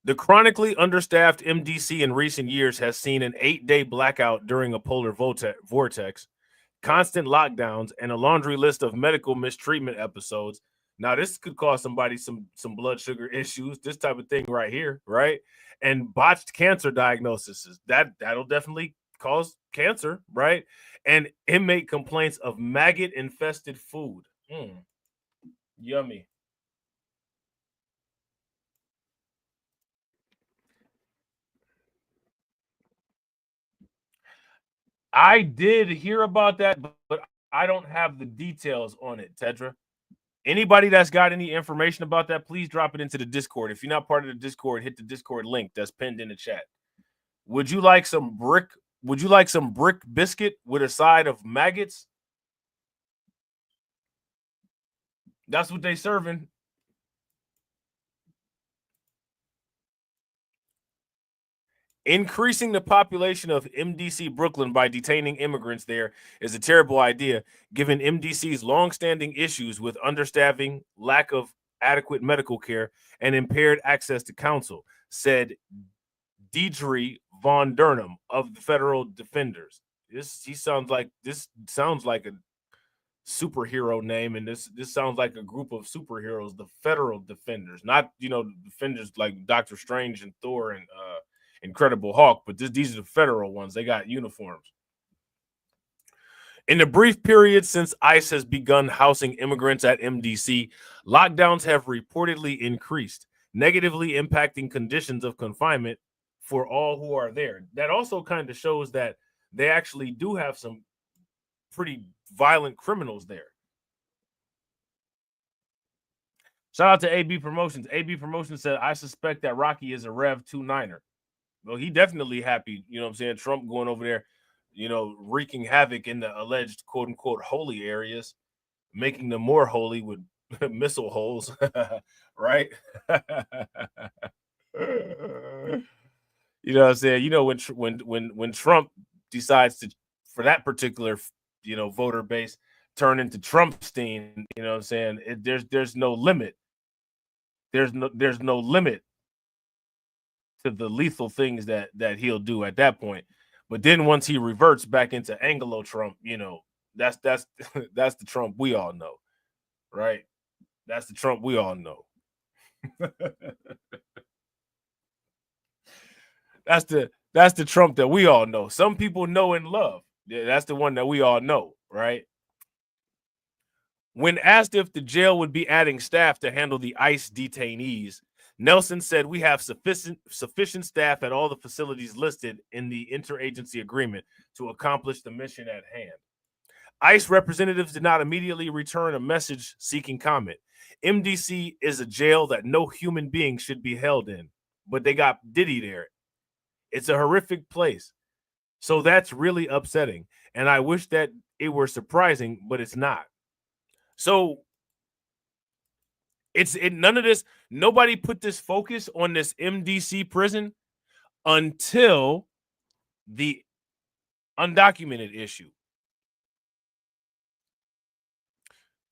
The chronically understaffed MDC in recent years has seen an 8-day blackout during a polar vortex, constant lockdowns, and a laundry list of medical mistreatment episodes. Now, this could cause somebody some blood sugar issues, this type of thing right here, right? And botched cancer diagnoses. That'll definitely cause cancer, right? And inmate complaints of maggot-infested food. Yummy. I did hear about that, but I don't have the details on it, Tedra. Anybody that's got any information about that, please drop it into the Discord. If you're not part of the Discord, hit the Discord link that's pinned in the chat. Would you like some brick biscuit with a side of maggots? That's what they serving. Increasing the population of MDC Brooklyn by detaining immigrants there is a terrible idea, given MDC's longstanding issues with understaffing, lack of adequate medical care, and impaired access to counsel, said Deidre Von Durnham of the Federal Defenders. This sounds like a superhero name, and this sounds like a group of superheroes, the Federal Defenders, not defenders like Doctor Strange and Thor and Incredible Hulk, but these are the federal ones. They got uniforms. In the brief period since ICE has begun housing immigrants at MDC, lockdowns have reportedly increased, negatively impacting conditions of confinement for all who are there. That also kind of shows that they actually do have some pretty violent criminals there. Shout out to AB Promotions. AB Promotions said, I suspect that Rocky is a Rev 2-9er. Well, he definitely happy, Trump going over there, wreaking havoc in the alleged quote unquote holy areas, making them more holy with missile holes, right? You know what I'm saying? When Trump decides to, for that particular, voter base, turn into Trumpstein, you know what I'm saying? There's no limit. There's no limit to the lethal things that he'll do at that point. But then once he reverts back into Anglo Trump, that's the Trump we all know, right? That's the Trump we all know. That's the Trump that we all know. Some people know and love. Yeah, that's the one that we all know, right? When asked if the jail would be adding staff to handle the ICE detainees, Nelson said, we have sufficient staff at all the facilities listed in the interagency agreement to accomplish the mission at hand. ICE representatives did not immediately return a message seeking comment. MDC is a jail that no human being should be held in, but they got Diddy there. It's a horrific place. So that's really upsetting. And I wish that it were surprising, but it's not. So none of this, nobody put this focus on this MDC prison until the undocumented issue.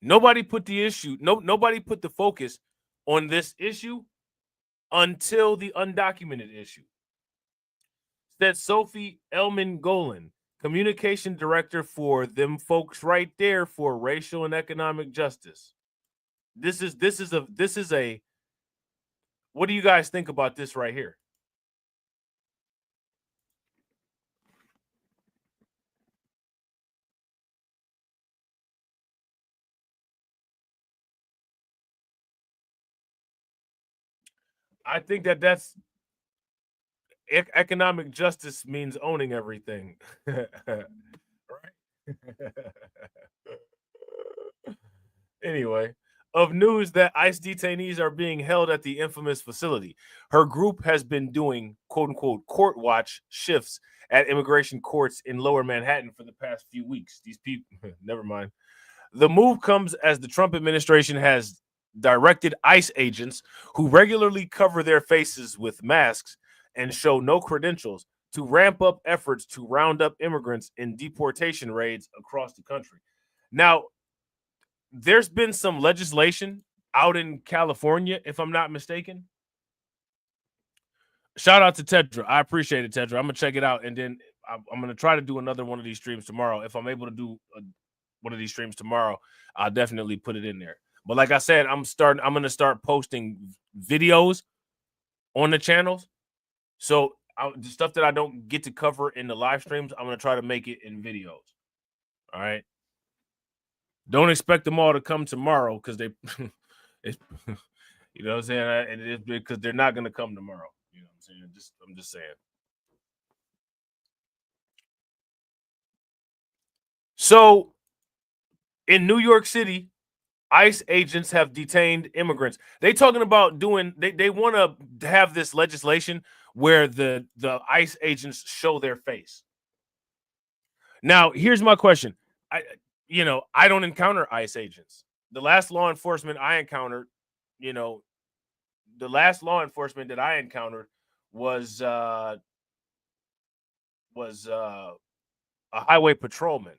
Nobody put the focus on this issue until the undocumented issue. Said Sophie Elman-Golan, communication director for them folks right there for racial and economic justice. This is a what do you guys think about this right here? I think that's economic justice means owning everything. Right? Anyway, of news that ICE detainees are being held at the infamous facility. Her group has been doing quote unquote court watch shifts at immigration courts in Lower Manhattan for the past few weeks. These people, never mind. The move comes as the Trump administration has directed ICE agents who regularly cover their faces with masks and show no credentials to ramp up efforts to round up immigrants in deportation raids across the country. Now, there's been some legislation out in California, if I'm not mistaken. Shout out to Tedra. I appreciate it, Tedra. I'm going to check it out, and then I'm going to try to do another one of these streams tomorrow. If I'm able to do one of these streams tomorrow, I'll definitely put it in there. But like I said, I'm going to start posting videos on the channels. So the stuff that I don't get to cover in the live streams, I'm going to try to make it in videos. All right. Don't expect them all to come tomorrow because they, you know what I'm saying? And it's because they're not going to come tomorrow. You know what I'm saying? I'm just saying. So in New York City, ICE agents have detained immigrants. They talking about doing, they want to have this legislation where the ICE agents show their face. Now, here's my question. I don't encounter ICE agents. The last law enforcement I encountered, the last law enforcement that I encountered was a highway patrolman.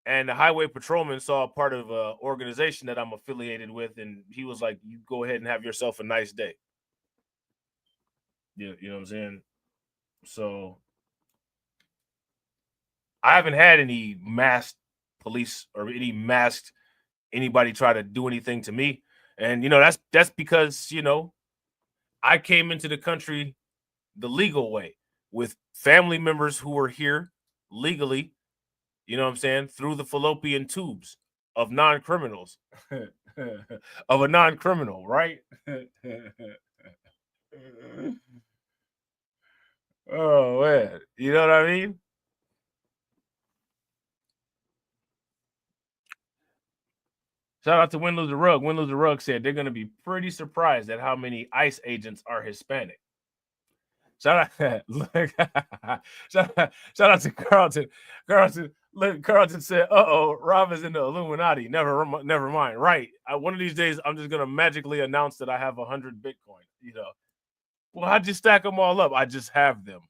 And the highway patrolman saw a part of an organization that I'm affiliated with, and he was like, "You go ahead and have yourself a nice day." You know what I'm saying? So I haven't had any masked police or any masked anybody try to do anything to me, and that's because I came into the country the legal way with family members who were here legally. You know what I'm saying? Through the fallopian tubes of non-criminals, of a non-criminal, right? Oh, man. You know what I mean? Shout out to Win Lose the Rug. Win Lose the Rug said they're going to be pretty surprised at how many ICE agents are Hispanic. Shout out to Carlton. Carlton said, Robb is in the Illuminati. Never mind. Right. One of these days, I'm just going to magically announce that I have 100 Bitcoin. Well, how'd you stack them all up? I just have them.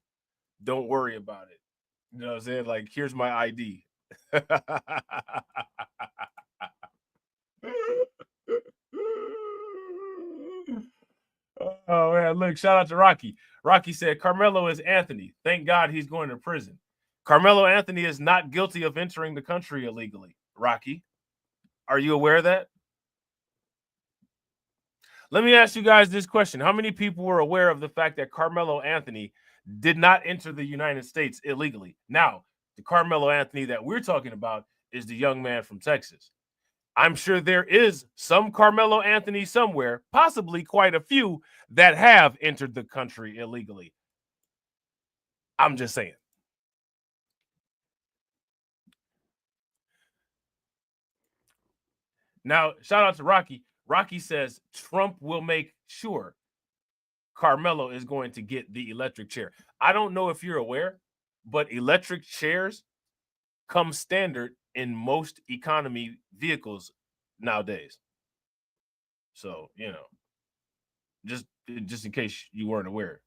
Don't worry about it. You know what I'm saying? Like, here's my ID. Oh, man. Look, shout out to Rocky. Rocky said, Carmelo is Anthony. Thank God he's going to prison. Carmelo Anthony is not guilty of entering the country illegally. Rocky, are you aware of that? Let me ask you guys this question. How many people were aware of the fact that Carmelo Anthony did not enter the United States illegally? Now, the Carmelo Anthony that we're talking about is the young man from Texas. I'm sure there is some Carmelo Anthony somewhere, possibly quite a few, that have entered the country illegally. I'm just saying. Now, shout out to Rocky. Rocky says Trump will make sure Carmelo is going to get the electric chair. I don't know if you're aware, but electric chairs come standard in most economy vehicles nowadays. So, you know, just in case you weren't aware.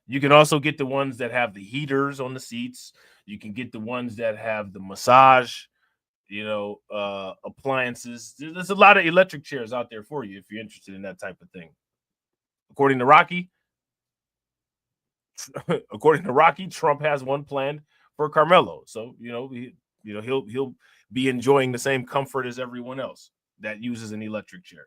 You can also get the ones that have the heaters on the seats. You can get the ones that have the massage, appliances. There's a lot of electric chairs out there for you if you're interested in that type of thing. According to Rocky, Trump has one planned for Carmelo. So, he'll be enjoying the same comfort as everyone else that uses an electric chair,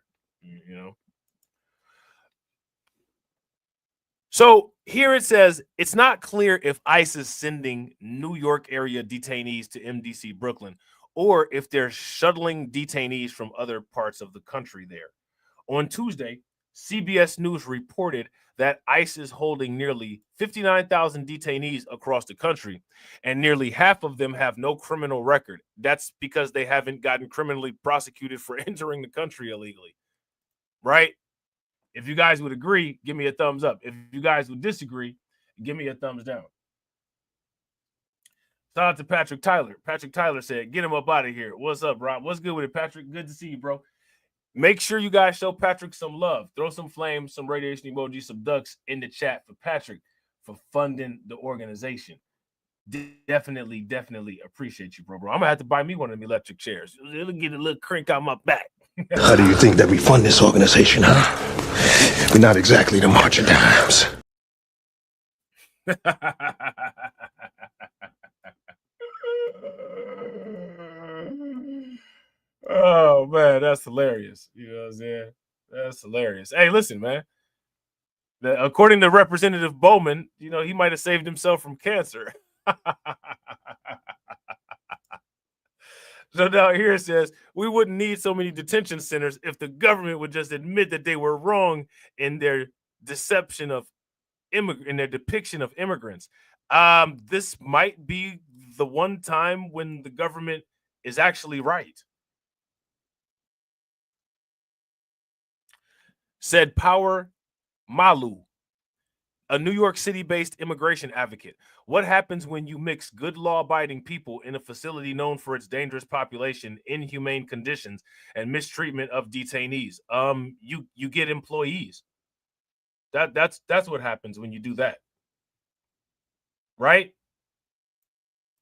So here it says, it's not clear if ICE is sending New York area detainees to MDC Brooklyn or if they're shuttling detainees from other parts of the country there. On Tuesday, CBS News reported that ICE is holding nearly 59,000 detainees across the country, and nearly half of them have no criminal record. That's because they haven't gotten criminally prosecuted for entering the country illegally, right? If you guys would agree, give me a thumbs up. If you guys would disagree, give me a thumbs down. Shout out to Patrick Tyler. Patrick Tyler said, get him up out of here. What's up, Rob? What's good with it, Patrick? Good to see you, bro. Make sure you guys show Patrick some love. Throw some flames, some radiation emojis, some ducks in the chat for Patrick for funding the organization. Definitely appreciate you, bro. I'm going to have to buy me one of them electric chairs. It'll get a little crink on my back. How do you think that we fund this organization, huh? We're not exactly the March of Dimes. Oh, man, that's hilarious. You know what I'm saying? That's hilarious. Hey, listen, man. According to Representative Bowman, he might have saved himself from cancer. So now here it says, we wouldn't need so many detention centers if the government would just admit that they were wrong in their depiction of immigrants. This might be the one time when the government is actually right. Said Power Malu, a New York City-based immigration advocate. What happens when you mix good law-abiding people in a facility known for its dangerous population, inhumane conditions, and mistreatment of detainees? You get employees. That's what happens when you do that. Right?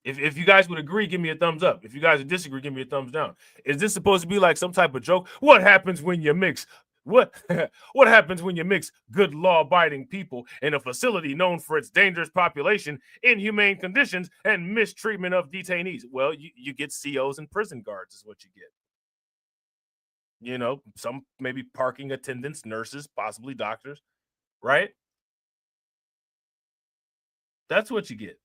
If you guys would agree, give me a thumbs up. If you guys would disagree, give me a thumbs down. Is this supposed to be like some type of joke? What happens when you mix What happens when you mix good law-abiding people in a facility known for its dangerous population, inhumane conditions, and mistreatment of detainees? Well, you get COs and prison guards is what you get. Some maybe parking attendants, nurses, possibly doctors, right? That's what you get.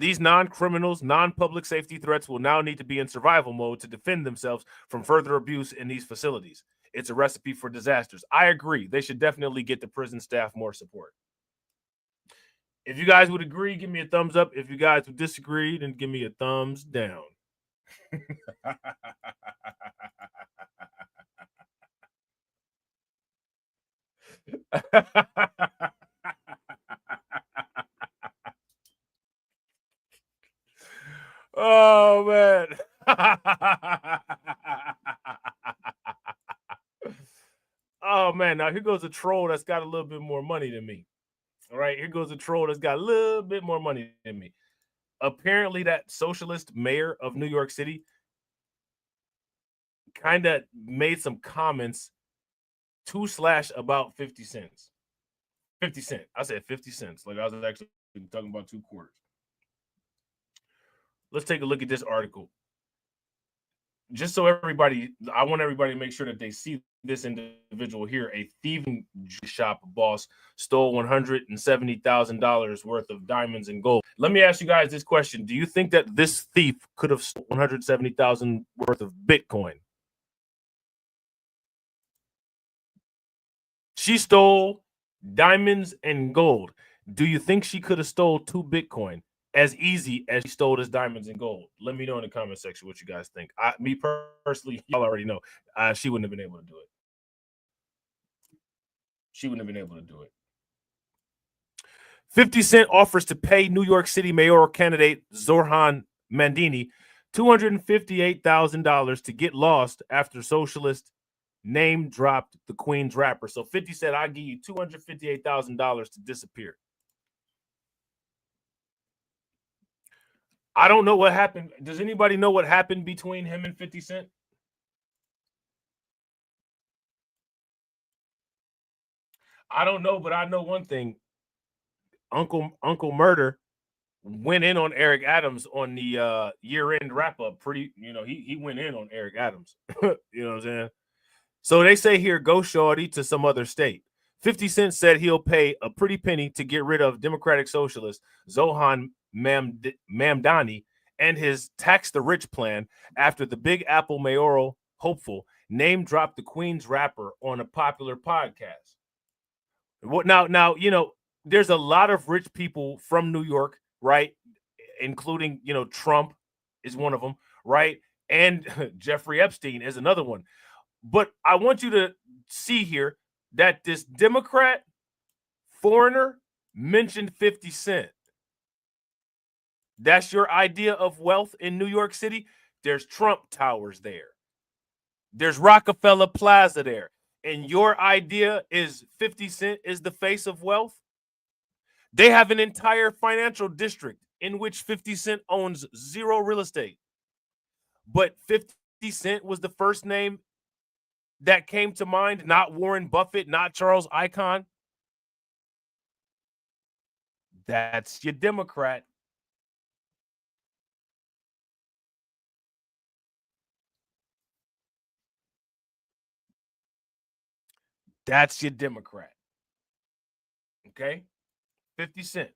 These non-criminals, non-public safety threats will now need to be in survival mode to defend themselves from further abuse in these facilities. It's a recipe for disasters. I agree. They should definitely get the prison staff more support. If you guys would agree, give me a thumbs up. If you guys would disagree, then give me a thumbs down. Oh, man. Oh, man. Now, here goes a troll that's got a little bit more money than me. All right. Here goes a troll that's got a little bit more money than me. Apparently, that socialist mayor of New York City kind of made some comments about 50 cents. 50 cents. I said 50 cents. Like I was actually talking about 2 quarters. Let's take a look at this article. Just so I want everybody to make sure that they see this individual here. A thieving shop boss stole $170,000 worth of diamonds and gold. Let me ask you guys this question. Do you think that this thief could have stolen $170,000 worth of Bitcoin? She stole diamonds and gold. Do you think she could have stole 2 Bitcoin? as easy as she stole his diamonds and gold? Let me know in the comment section what you guys think. Me personally, y'all already know. She wouldn't have been able to do it. She wouldn't have been able to do it. 50 Cent offers to pay New York City mayoral candidate Zohran Mamdani $258,000 to get lost after socialist name dropped the Queen's rapper. So 50 said, I'll give you $258,000 to disappear. I don't know what happened. Does anybody know what happened between him and 50 Cent? I don't know, but I know one thing. Uncle Murder went in on Eric Adams on the year-end wrap-up. He went in on Eric Adams. You know what I'm saying? So they say here, go shorty to some other state. 50 Cent said he'll pay a pretty penny to get rid of Democratic Socialist Zohran Mamdani and his tax the rich plan after the Big Apple mayoral hopeful name dropped the Queen's rapper on a popular podcast. Now, there's a lot of rich people from New York, right? Including, Trump is one of them, right? And Jeffrey Epstein is another one. But I want you to see here that this Democrat foreigner mentioned 50 Cent. That's your idea of wealth in New York City? There's Trump Towers there. There's Rockefeller Plaza there. And your idea is 50 Cent is the face of wealth? They have an entire financial district in which 50 Cent owns zero real estate. But 50 Cent was the first name that came to mind, not Warren Buffett, not Charles Icahn. That's your Democrat. That's your Democrat. Okay? 50 Cent.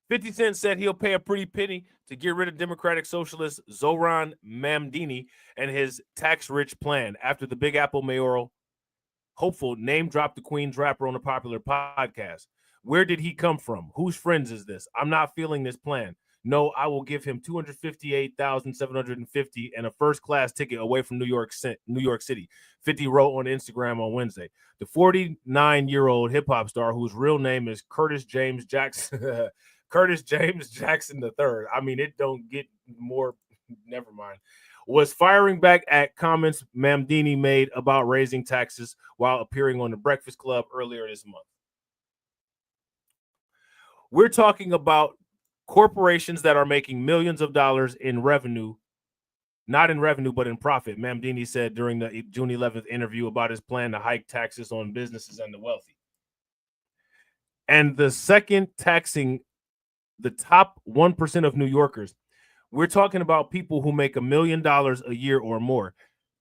50 Cent said he'll pay a pretty penny to get rid of Democratic Socialist Zohran Mamdani and his tax-rich plan after the Big Apple mayoral hopeful name dropped the Queen's rapper on a popular podcast. Where did he come from? Whose friends is this? I'm not feeling this plan. No, I will give him $258,750 and a first-class ticket away from New York City. 50 wrote on Instagram on Wednesday. The 49-year-old hip-hop star, whose real name is Curtis James Jackson III. I mean, it don't get more. Never mind. Was firing back at comments Mamdani made about raising taxes while appearing on The Breakfast Club earlier this month. We're talking about corporations that are making millions of dollars in revenue, not in revenue, but in profit. Mamdani said during the June 11th interview about his plan to hike taxes on businesses and the wealthy. And the second taxing the top 1% of New Yorkers. We're talking about people who make $1 million a year or more,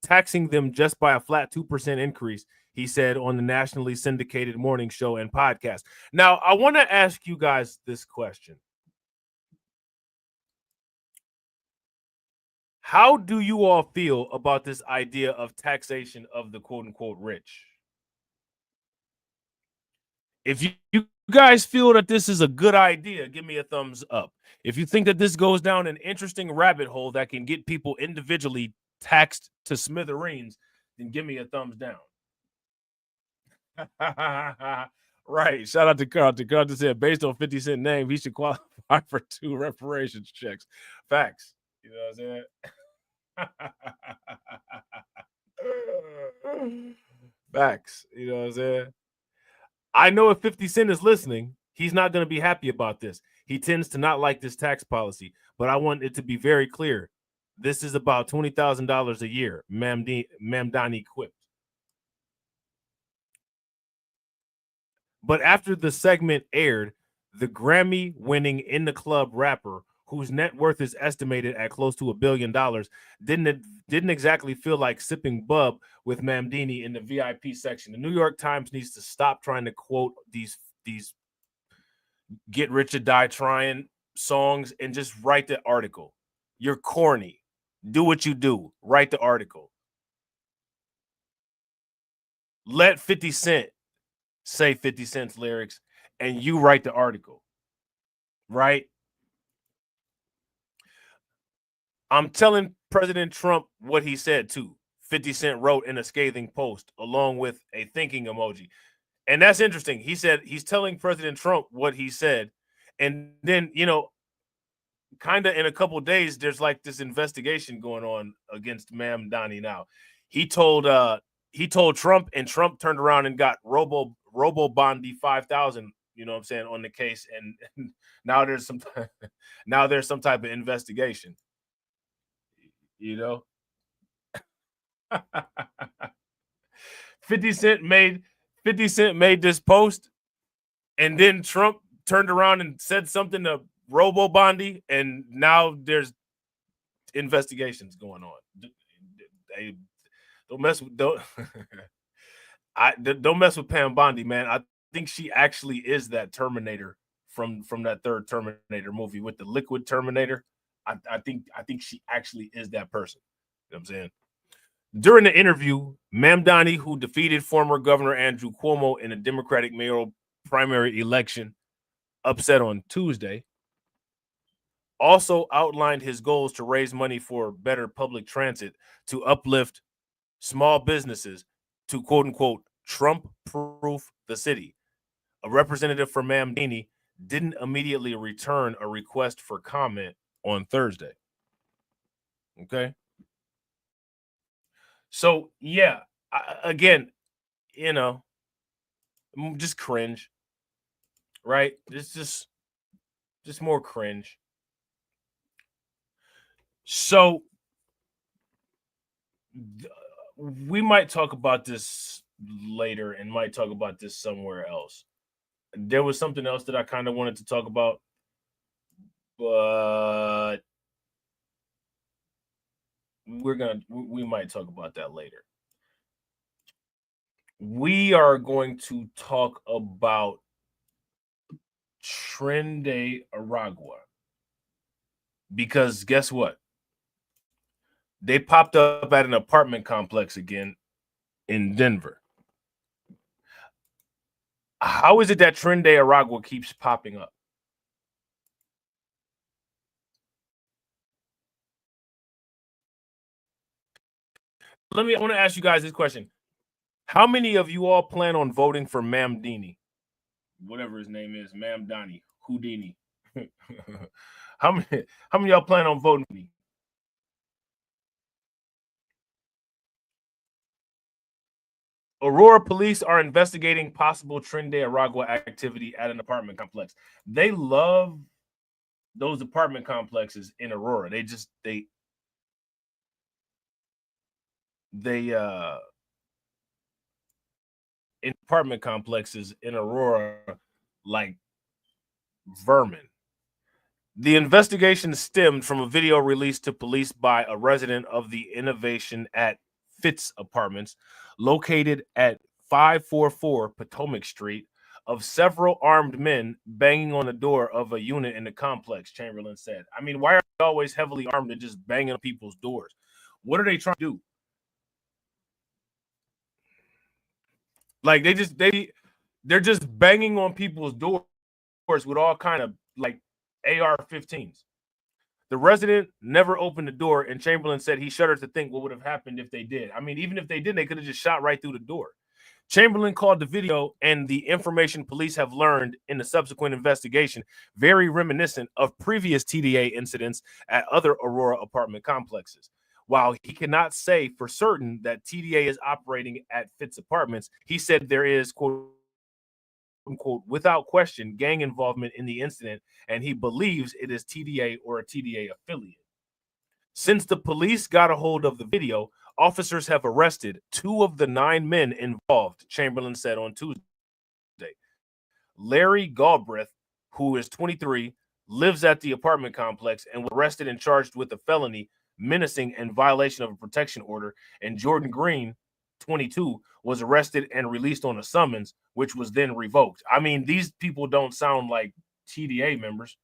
taxing them just by a flat 2% increase, he said on the nationally syndicated morning show and podcast. Now, I want to ask you guys this question. How do you all feel about this idea of taxation of the quote-unquote rich? If you guys feel that this is a good idea, give me a thumbs up. If you think that this goes down an interesting rabbit hole that can get people individually taxed to smithereens, then give me a thumbs down. Right. Shout out to Carl. Carl just said, based on 50 Cent name, he should qualify for 2 reparations checks. Facts. You know what I'm saying? Facts. You know what I'm saying? I know if 50 Cent is listening, he's not going to be happy about this. He tends to not like this tax policy, but I want it to be very clear. This is about $20,000 a year, Mamdani quipped. But after the segment aired, the Grammy-winning In the Club rapper, whose net worth is estimated at close to $1 billion, didn't exactly feel like sipping bub with Mamdani in the VIP section. The New York Times needs to stop trying to quote these get rich or die trying songs and just write the article. You're corny. Do what you do. Write the article. Let 50 Cent say 50 Cent's lyrics and you write the article. right? I'm telling President Trump what he said too. 50 Cent wrote in a scathing post along with a thinking emoji. And that's interesting. He said he's telling President Trump what he said. And then, you know, kind of in a couple of days, there's like this investigation going on against Ma'am Donnie now. He told Trump, and Trump turned around and got Robo Bondi 5,000, you know what I'm saying, on the case. And now there's some type of investigation. You know, 50 Cent made this post, and then Trump turned around and said something to Robo Bondi, and now there's investigations going on. Don't mess with don't mess with Pam Bondi, man. I think she actually is that Terminator from that third Terminator movie with the liquid Terminator. I think she actually is that person. You know what I'm saying? During the interview, Ma'am Donnie, who defeated former Governor Andrew Cuomo in a Democratic mayoral primary election upset on Tuesday, also outlined his goals to raise money for better public transit to uplift small businesses to quote-unquote Trump-proof the city. A representative for Ma'am Donnie didn't immediately return a request for comment on Thursday. Okay. So, yeah, again, you know, just cringe, right? It's just more cringe. So we might talk about this later and might talk about this somewhere else. There was something else that I kind of wanted to talk about, but we might talk about that later. We are going to talk about Trende Aragua, because guess what? They popped up at an apartment complex again in Denver. How is it that Trende Aragua keeps popping up? I want to ask you guys this question. How many of you all plan on voting for Ma'am Donnie? Whatever his name is, Ma'am Donnie, Houdini. How many of y'all plan on voting for me? Aurora police are investigating possible Trende Aragua activity at an apartment complex. They love those apartment complexes in Aurora. They in apartment complexes in Aurora like vermin. The investigation stemmed from a video released to police by a resident of the Innovation at Fitz Apartments, located at 544 Potomac Street, of several armed men banging on the door of a unit in the complex, Chamberlain said. I mean, why are they always heavily armed and just banging on people's doors? What are they trying to do? Like they're just banging on people's doors with all kind of like AR-15s. The resident never opened the door, and Chamberlain said he shuddered to think what would have happened if they did. I mean, even if they did, they could have just shot right through the door. Chamberlain called the video and the information police have learned in the subsequent investigation very reminiscent of previous TDA incidents at other Aurora apartment complexes. While he cannot say for certain that TDA is operating at Fitz Apartments, he said there is, quote unquote, without question, gang involvement in the incident, and he believes it is TDA or a TDA affiliate. Since the police got a hold of the video, officers have arrested 2 of the 9 men involved, Chamberlain said on Tuesday. Larry Galbraith, who is 23, lives at the apartment complex and was arrested and charged with a felony, menacing and violation of a protection order, and Jordan Green, 22, was arrested and released on a summons, which was then revoked. I mean, these people don't sound like TDA members.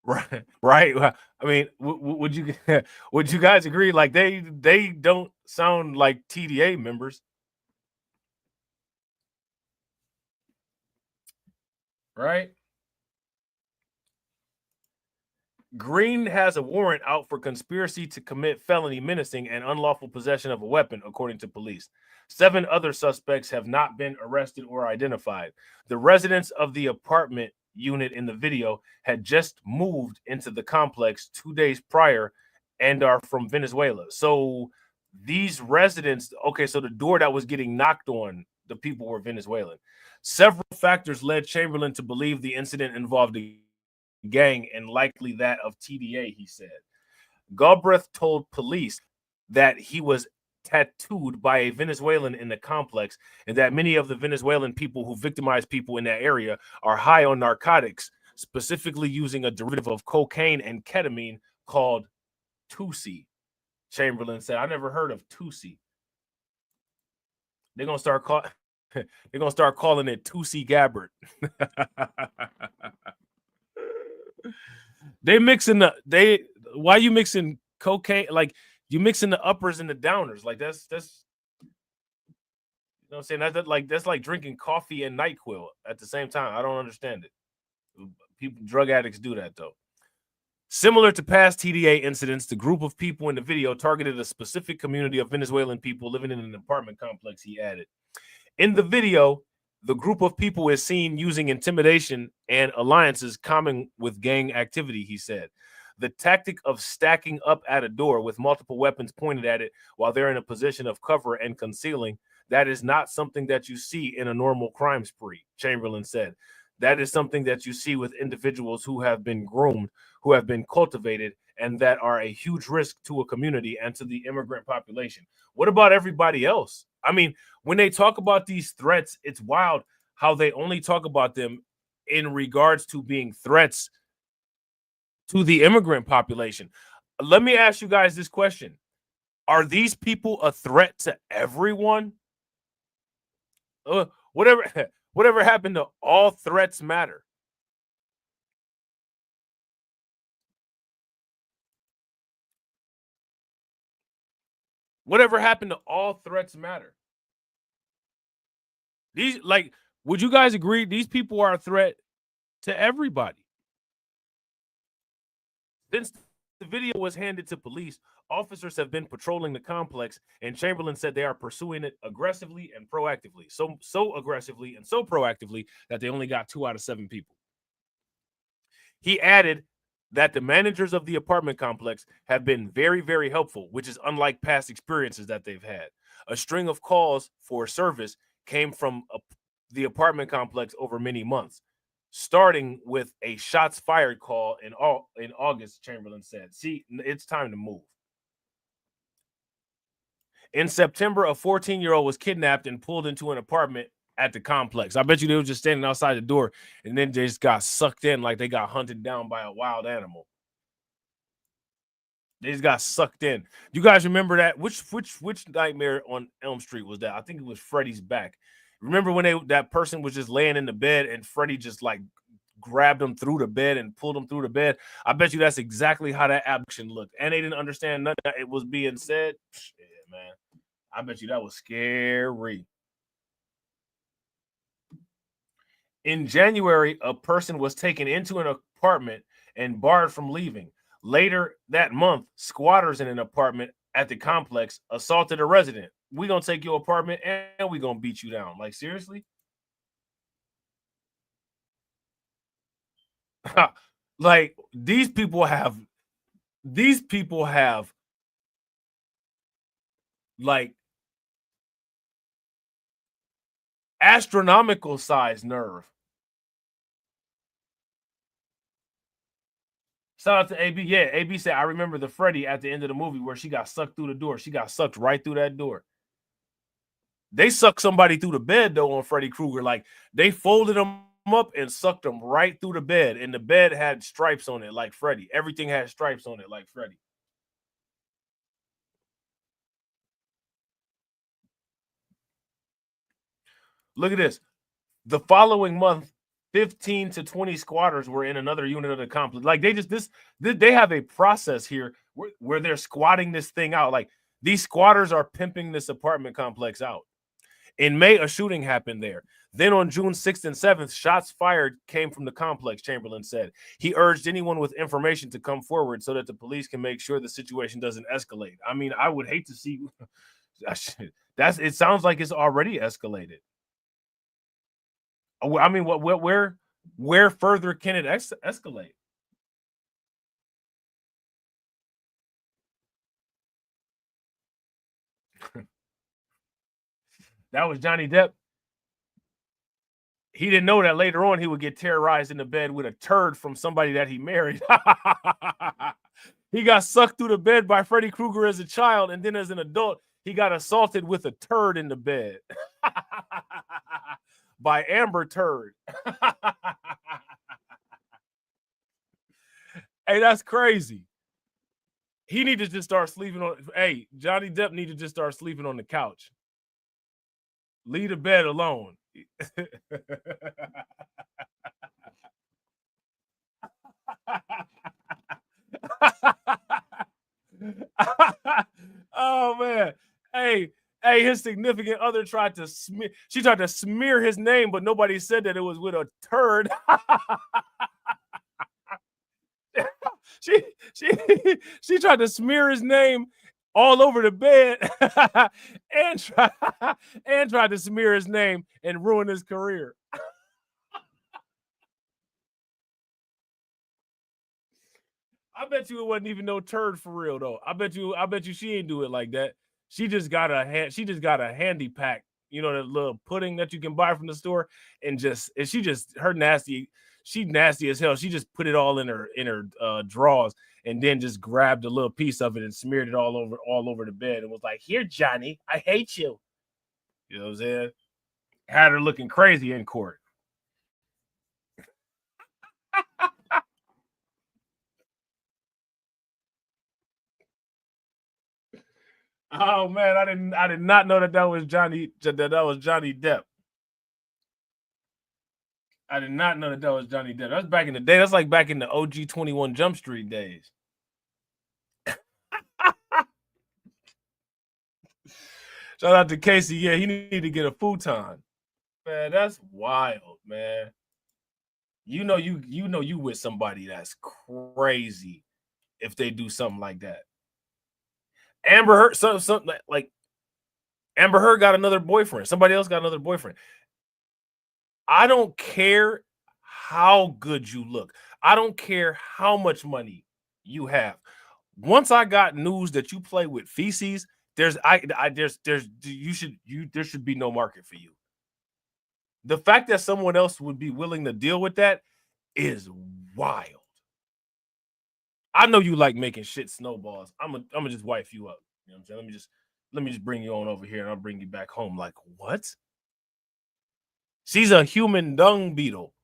Right. I mean, would you guys agree? Like they don't sound like TDA members. right? Green has a warrant out for conspiracy to commit felony menacing and unlawful possession of a weapon, according to police. 7 other suspects have not been arrested or identified. The residents of the apartment unit in the video had just moved into the complex 2 days prior and are from Venezuela. So these residents, okay, so the door that was getting knocked on, the people were Venezuelan. Several factors led Chamberlain to believe the incident involved a gang and likely that of TDA, he said. Galbraith told police that he was tattooed by a Venezuelan in the complex and that many of the Venezuelan people who victimize people in that area are high on narcotics, specifically using a derivative of cocaine and ketamine called Tusi. Chamberlain said, I never heard of Tusi. They're gonna start calling it Tusi Gabbard. They mixing why you mixing cocaine? Like you mixing the uppers and the downers. Like that's you know what I'm saying? That's like drinking coffee and NyQuil at the same time. I don't understand it. People, drug addicts do that though. Similar to past TDA incidents, the group of people in the video targeted a specific community of Venezuelan people living in an apartment complex, he added. In the video, the group of people is seen using intimidation and alliances common with gang activity, he said. The tactic of stacking up at a door with multiple weapons pointed at it while they're in a position of cover and concealing, that is not something that you see in a normal crime spree, Chamberlain said. That is something that you see with individuals who have been groomed, who have been cultivated, and that are a huge risk to a community and to the immigrant population. What about everybody else? I mean, when they talk about these threats, it's wild how they only talk about them in regards to being threats to the immigrant population. Let me ask you guys this question. Are these people a threat to everyone? Whatever happened to all threats matter? Whatever happened to all threats matter? These, like, would you guys agree these people are a threat to everybody? Since the video was handed to police, officers have been patrolling the complex, and Chamberlain said they are pursuing it aggressively and proactively. So aggressively and so proactively that they only got 2 out of 7 people. He added that the managers of the apartment complex have been very, very helpful, which is unlike past experiences that they've had. A string of calls for service came from the apartment complex over many months, starting with a shots fired call in August, Chamberlain said. See, it's time to move. In September, a 14-year-old was kidnapped and pulled into an apartment at the complex. I bet you they were just standing outside the door and then they just got sucked in like they got hunted down by a wild animal. They just got sucked in. You guys remember that? Which Nightmare on Elm Street was that? I think it was Freddy's back. Remember when that person was just laying in the bed and Freddy just like grabbed him through the bed and pulled him through the bed? I bet you that's exactly how that action looked. And they didn't understand nothing that it was being said. Yeah, man. I bet you that was scary. In January, a person was taken into an apartment and barred from leaving. Later that month, squatters in an apartment at the complex assaulted a resident. We're going to take your apartment and we're going to beat you down. Like, seriously? Like, these people have like astronomical size nerve. Shout out to AB. Yeah, AB said, I remember the Freddy at the end of the movie where she got sucked through the door. She got sucked right through that door. They sucked somebody through the bed, though, on Freddy Krueger. Like, they folded them up and sucked them right through the bed. And the bed had stripes on it like Freddy. Everything had stripes on it like Freddy. Look at this. The following month, 15 to 20 squatters were in another unit of the complex. Like, they have a process here where they're squatting this thing out. Like, these squatters are pimping this apartment complex out. In May, a shooting happened there. Then on June 6th and 7th, shots fired came from the complex, Chamberlain said. He urged anyone with information to come forward so that the police can make sure the situation doesn't escalate. I mean, I would hate to see it sounds like it's already escalated. I mean, where further can it escalate? That was Johnny Depp. He didn't know that later on he would get terrorized in the bed with a turd from somebody that he married. He got sucked through the bed by Freddy Krueger as a child, and then as an adult, he got assaulted with a turd in the bed by Amber Turd. Hey, that's crazy. He need to just start sleeping on. Hey, Johnny Depp need to just start sleeping on the couch. Leave the bed alone. Oh man. Hey, his significant other tried to smear his name, but nobody said that it was with a turd. She tried to smear his name all over the bed and tried to smear his name and ruin his career. I bet you it wasn't even no turd for real though. I bet you she ain't do it like that. She just got a handy pack, you know, that little pudding that you can buy from the store, and she nasty as hell. She just put it all in her drawers and then just grabbed a little piece of it and smeared it all over the bed and was like, "Here, Johnny, I hate you." You know what I'm saying? Had her looking crazy in court. Oh man, I did not know that was Johnny Depp. I did not know that was Johnny Depp. That's back in the day. That's like back in the OG 21 Jump Street days. Shout out to Casey. Yeah, he need to get a futon. Man, that's wild, man. You know you with somebody that's crazy if they do something like that. Amber Heard, something like Amber Heard got another boyfriend. Somebody else got another boyfriend. I don't care how good you look. I don't care how much money you have. Once I got news that you play with feces, there should be no market for you. The fact that someone else would be willing to deal with that is wild. I know you like making shit snowballs. I'm gonna just wife you up. You know what I'm saying? Let me just bring you on over here and I'll bring you back home. Like, what? She's a human dung beetle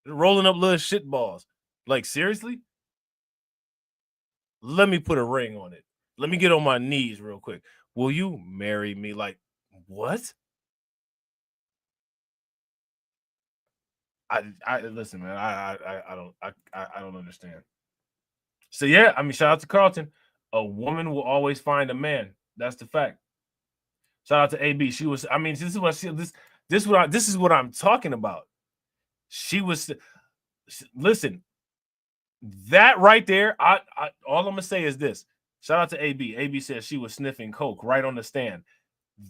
rolling up little shit balls. Like, seriously? Let me put a ring on it. Let me get on my knees real quick. Will you marry me? Like, what? I listen, man. I don't understand. So yeah, I mean, shout out to Carlton. A woman will always find a man. That's the fact. Shout out to AB. She was. I mean, this is what I'm talking about. She was. Listen, that right there. All I'm gonna say is this. Shout out to AB. AB says she was sniffing coke right on the stand.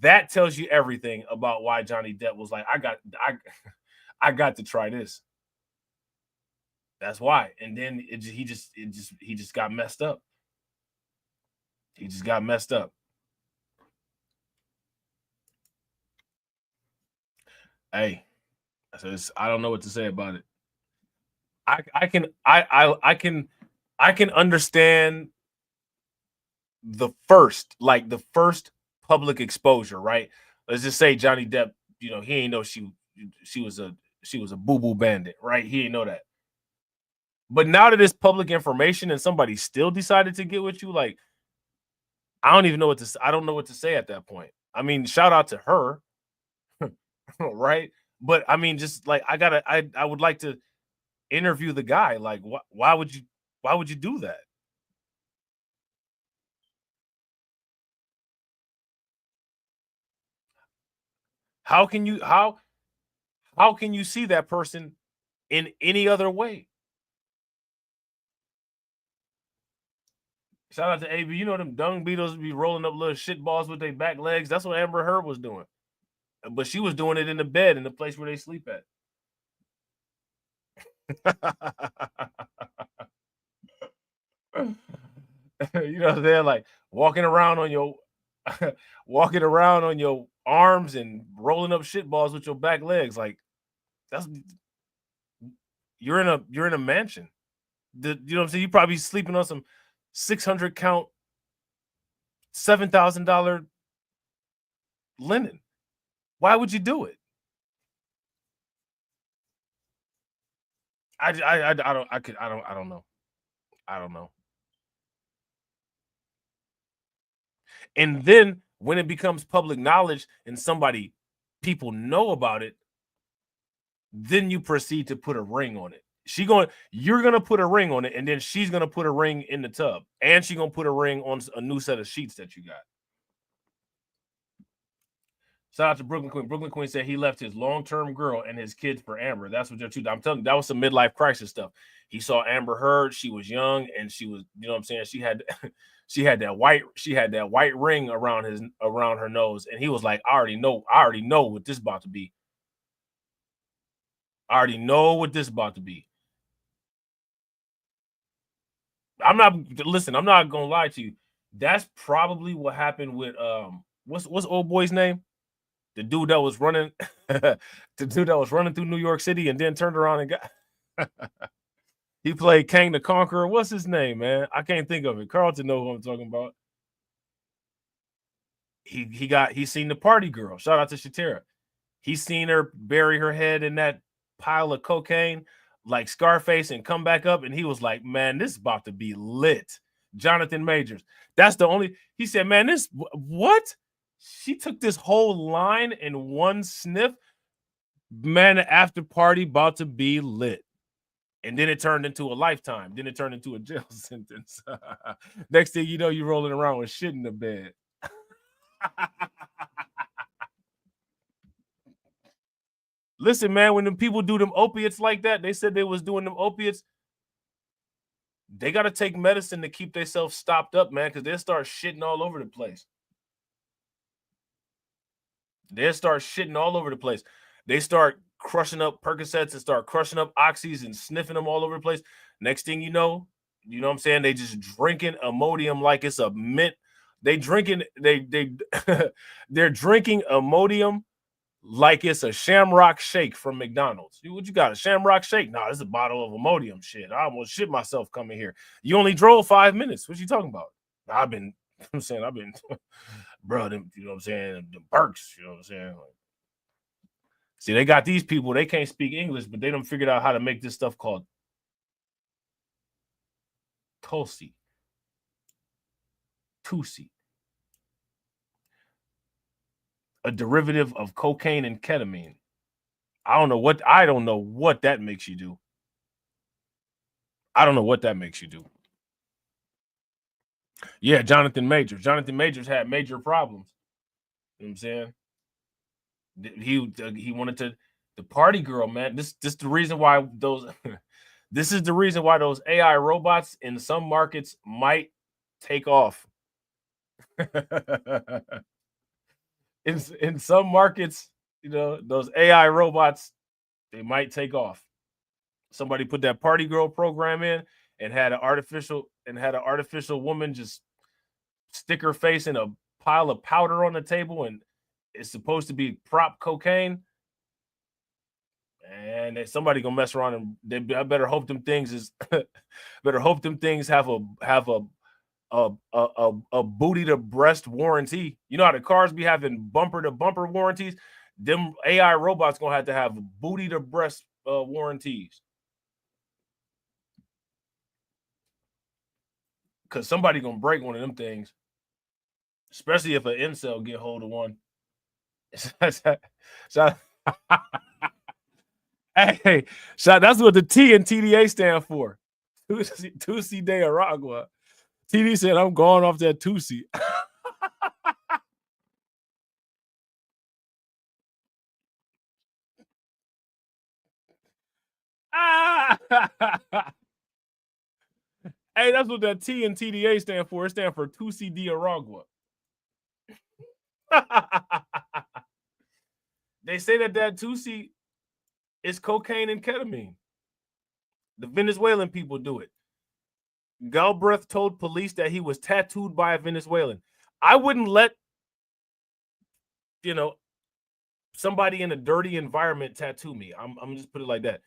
That tells you everything about why Johnny Depp was like, I got to try this. That's why. And then he just got messed up. He just got messed up. Hey, I don't know what to say about it. I can understand the first public exposure, right? Let's just say Johnny Depp, you know, he ain't know she was a boo-boo bandit, right? He didn't know that. But now that it's public information and somebody still decided to get with you, like, I don't know what to say at that point. I mean, shout out to her, right? But I mean, just like I would like to interview the guy. Like, why would you do that? How can you see that person in any other way? Shout out to AB. You know them dung beetles be rolling up little shit balls with their back legs. That's what Amber Heard was doing. But she was doing it in the bed, in the place where they sleep at. You know what I'm saying? Like walking around on your arms and rolling up shit balls with your back legs. Like you're in a mansion. You know what I'm saying? You probably sleeping on some 600 count $7,000 linen. Why would you do it? I don't know. And then when it becomes public knowledge and people know about it, then you proceed to put a ring on it. You're gonna put a ring on it, and then she's gonna put a ring in the tub, and she's gonna put a ring on a new set of sheets that you got. Shout out to Brooklyn Queen. Brooklyn Queen said he left his long-term girl and his kids for Amber. That's what I'm telling you, that was some midlife crisis stuff. He saw Amber Heard. She was young, and she was, you know what I'm saying? She had that white ring around her nose, and he was like, I already know what this is about to be. I already know what this is about to be. I'm not gonna lie to you. That's probably what happened with what's old boy's name? The dude that was running through New York City and then turned around and got he played Kang the Conqueror. What's his name, man? I can't think of it. Carlton knows who I'm talking about. He seen the party girl. Shout out to Shatera. He seen her bury her head in that pile of cocaine like Scarface and come back up, and he was like, man, this is about to be lit. Jonathan Majors. He said, man, what? She took this whole line in one sniff. Man, the after party about to be lit. And then it turned into a lifetime. Then it turned into a jail sentence. Next thing you know, you're rolling around with shit in the bed. Listen, man, when them people do them opiates like that, they said they was doing them opiates. They got to take medicine to keep themselves stopped up, man, because they'll start shitting all over the place. They start crushing up Percocets and start crushing up Oxys and sniffing them all over the place. Next thing you know what I'm saying? They just drinking Imodium like it's a mint. They're drinking Imodium like it's a Shamrock Shake from McDonald's. What you got? A Shamrock Shake? No, this is a bottle of Imodium. Shit, I almost shit myself coming here. You only drove 5 minutes. What you talking about? I've been bro, them, you know what I'm saying? The Burks, you know what I'm saying? Like, see, they got these people, they can't speak English, but they done figured out how to make this stuff called Tulsi. A derivative of cocaine and ketamine. I don't know what that makes you do. Yeah, Jonathan Majors. Jonathan Majors had major problems. You know what I'm saying? He wanted to the party girl, man. This is the reason why those this is the reason why those AI robots in some markets might take off. in some markets, you know, those AI robots, they might take off. Somebody put that party girl program in and had an artificial woman just stick her face in a pile of powder on the table, and it's supposed to be prop cocaine. And somebody gonna mess around and I better hope them things have a booty to breast warranty. You know how the cars be having bumper to bumper warranties? Them AI robots gonna have to have booty to breast warranties. Cause somebody gonna break one of them things, especially if an incel get hold of one. Hey, that's what the T and TDA stand for. Tusi de Aragua. TD said, I'm going off that Tusi. Hey, that's what that T and TDA stand for. It stands for Tusi Diaragua. They say that Tusi is cocaine and ketamine. The Venezuelan people do it. Galbraith told police that he was tattooed by a Venezuelan. I wouldn't let, somebody in a dirty environment tattoo me. I'm just put it like that.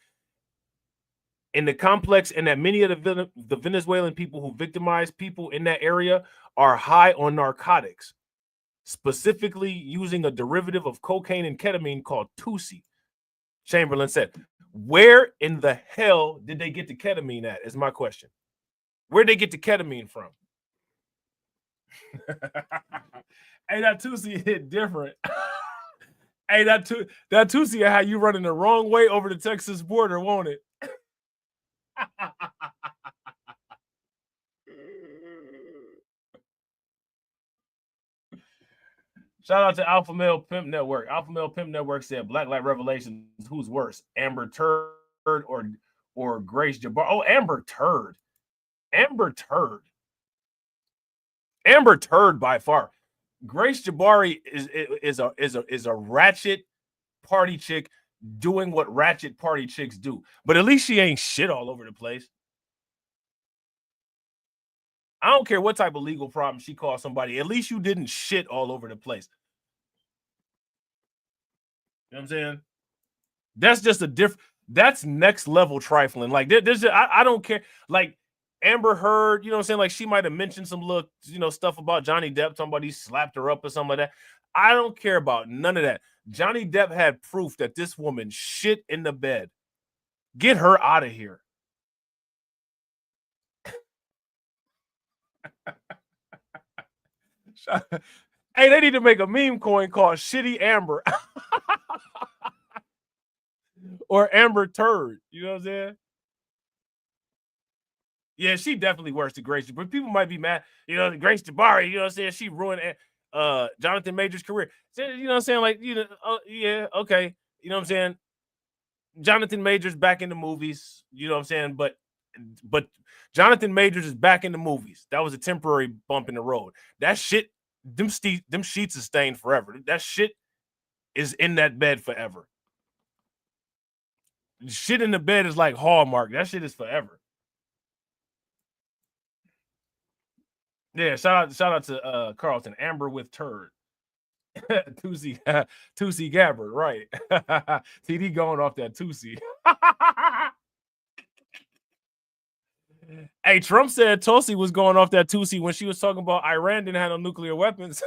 In the complex, and that many of the Venezuelan people who victimize people in that area are high on narcotics, specifically using a derivative of cocaine and ketamine called Tusi. Chamberlain said, where in the hell did they get the ketamine at, is my question. Where'd they get the ketamine from? Hey, that Tusi hit different. Hey, that Tusi how you running the wrong way over the Texas border, won't it? Shout out to Alpha Male Pimp Network. Alpha Male Pimp Network said Black Light Revelations, who's worse, Amber Turd or Grace Jabbar? Oh, Amber Turd. Amber Turd by far. Grace Jabari is a ratchet party chick doing what ratchet party chicks do. But at least she ain't shit all over the place. I don't care what type of legal problem she caused somebody. At least you didn't shit all over the place. You know what I'm saying? That's just that's next level trifling. Like I don't care. Like Amber Heard, you know what I'm saying? Like she might have mentioned some stuff about Johnny Depp, somebody slapped her up or something like that. I don't care about none of that. Johnny Depp had proof that this woman shit in the bed. Get her out of here. Hey, they need to make a meme coin called Shitty Amber. Or Amber Turd. You know what I'm saying? Yeah, she definitely worse than Grace. But people might be mad. Grace Jabari, you know what I'm saying? She ruined Jonathan Major's career. So, you know what I'm saying? Like, yeah, okay. You know what I'm saying? Jonathan Majors back in the movies. You know what I'm saying? But Jonathan Majors is back in the movies. That was a temporary bump in the road. That shit, them sheets is stained forever. That shit is in that bed forever. Shit in the bed is like Hallmark. That shit is forever. Yeah, shout out to Carlton. Amber with Turd. Tusi Gabbard, right. TD going off that Tusi. Hey, Trump said Tulsi was going off that Tusi when she was talking about Iran didn't have no nuclear weapons.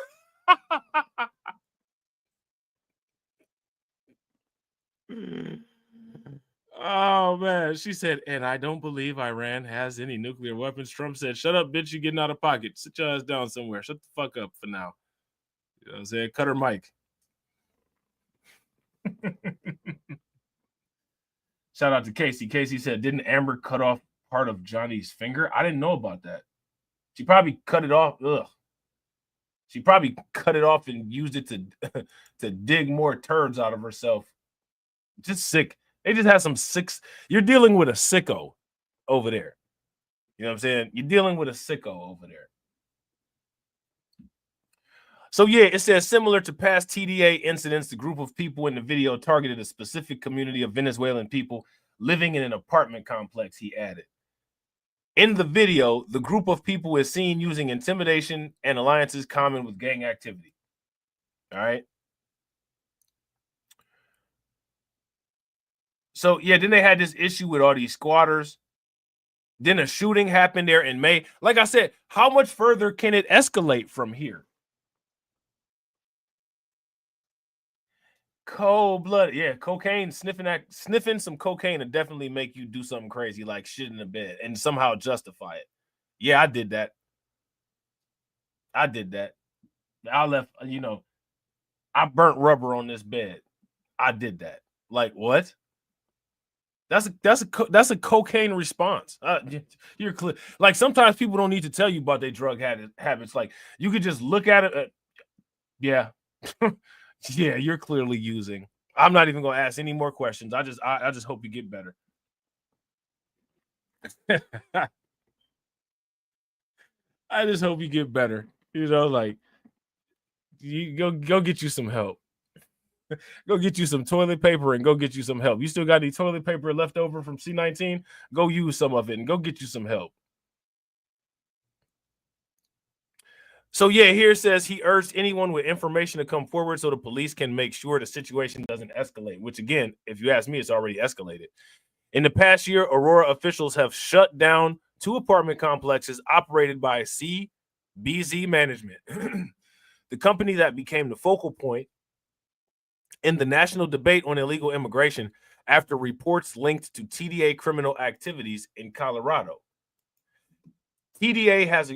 Oh, man. She said, and I don't believe Iran has any nuclear weapons. Trump said, shut up, bitch. You're getting out of pocket. Sit your ass down somewhere. Shut the fuck up for now. You know what I'm saying? Cut her mic. Shout out to Casey. Casey said, didn't Amber cut off part of Johnny's finger? I didn't know about that. She probably cut it off. Ugh. She probably cut it off and used it to dig more turds out of herself. Just sick. They just had some six. You're dealing with a sicko over there. You know what I'm saying? You're dealing with a sicko over there. So, yeah, it says similar to past TDA incidents, the group of people in the video targeted a specific community of Venezuelan people living in an apartment complex, he added. In the video, the group of people is seen using intimidation and alliances common with gang activity. All right. So, yeah, then they had this issue with all these squatters. Then a shooting happened there in May. Like I said, how much further can it escalate from here? Cold blood. Yeah, cocaine, sniffing some cocaine will definitely make you do something crazy like shit in the bed and somehow justify it. Yeah, I did that. I left, I burnt rubber on this bed. I did that. Like, what? That's a cocaine response. You're clear. Like, sometimes people don't need to tell you about their drug habits. Like, you could just look at it. Yeah. Yeah, you're clearly using. I'm not even going to ask any more questions. I just hope you get better. I just hope you get better. You know, like you go get you some help. Go get you some toilet paper and go get you some help. You still got any toilet paper left over from C-19? Go use some of it and go get you some help. So yeah, here it says he urged anyone with information to come forward so the police can make sure the situation doesn't escalate, which again, if you ask me, it's already escalated. In the past year, Aurora officials have shut down 2 apartment complexes operated by CBZ Management, the company that became the focal point in the national debate on illegal immigration after reports linked to TDA criminal activities in Colorado. TDA has,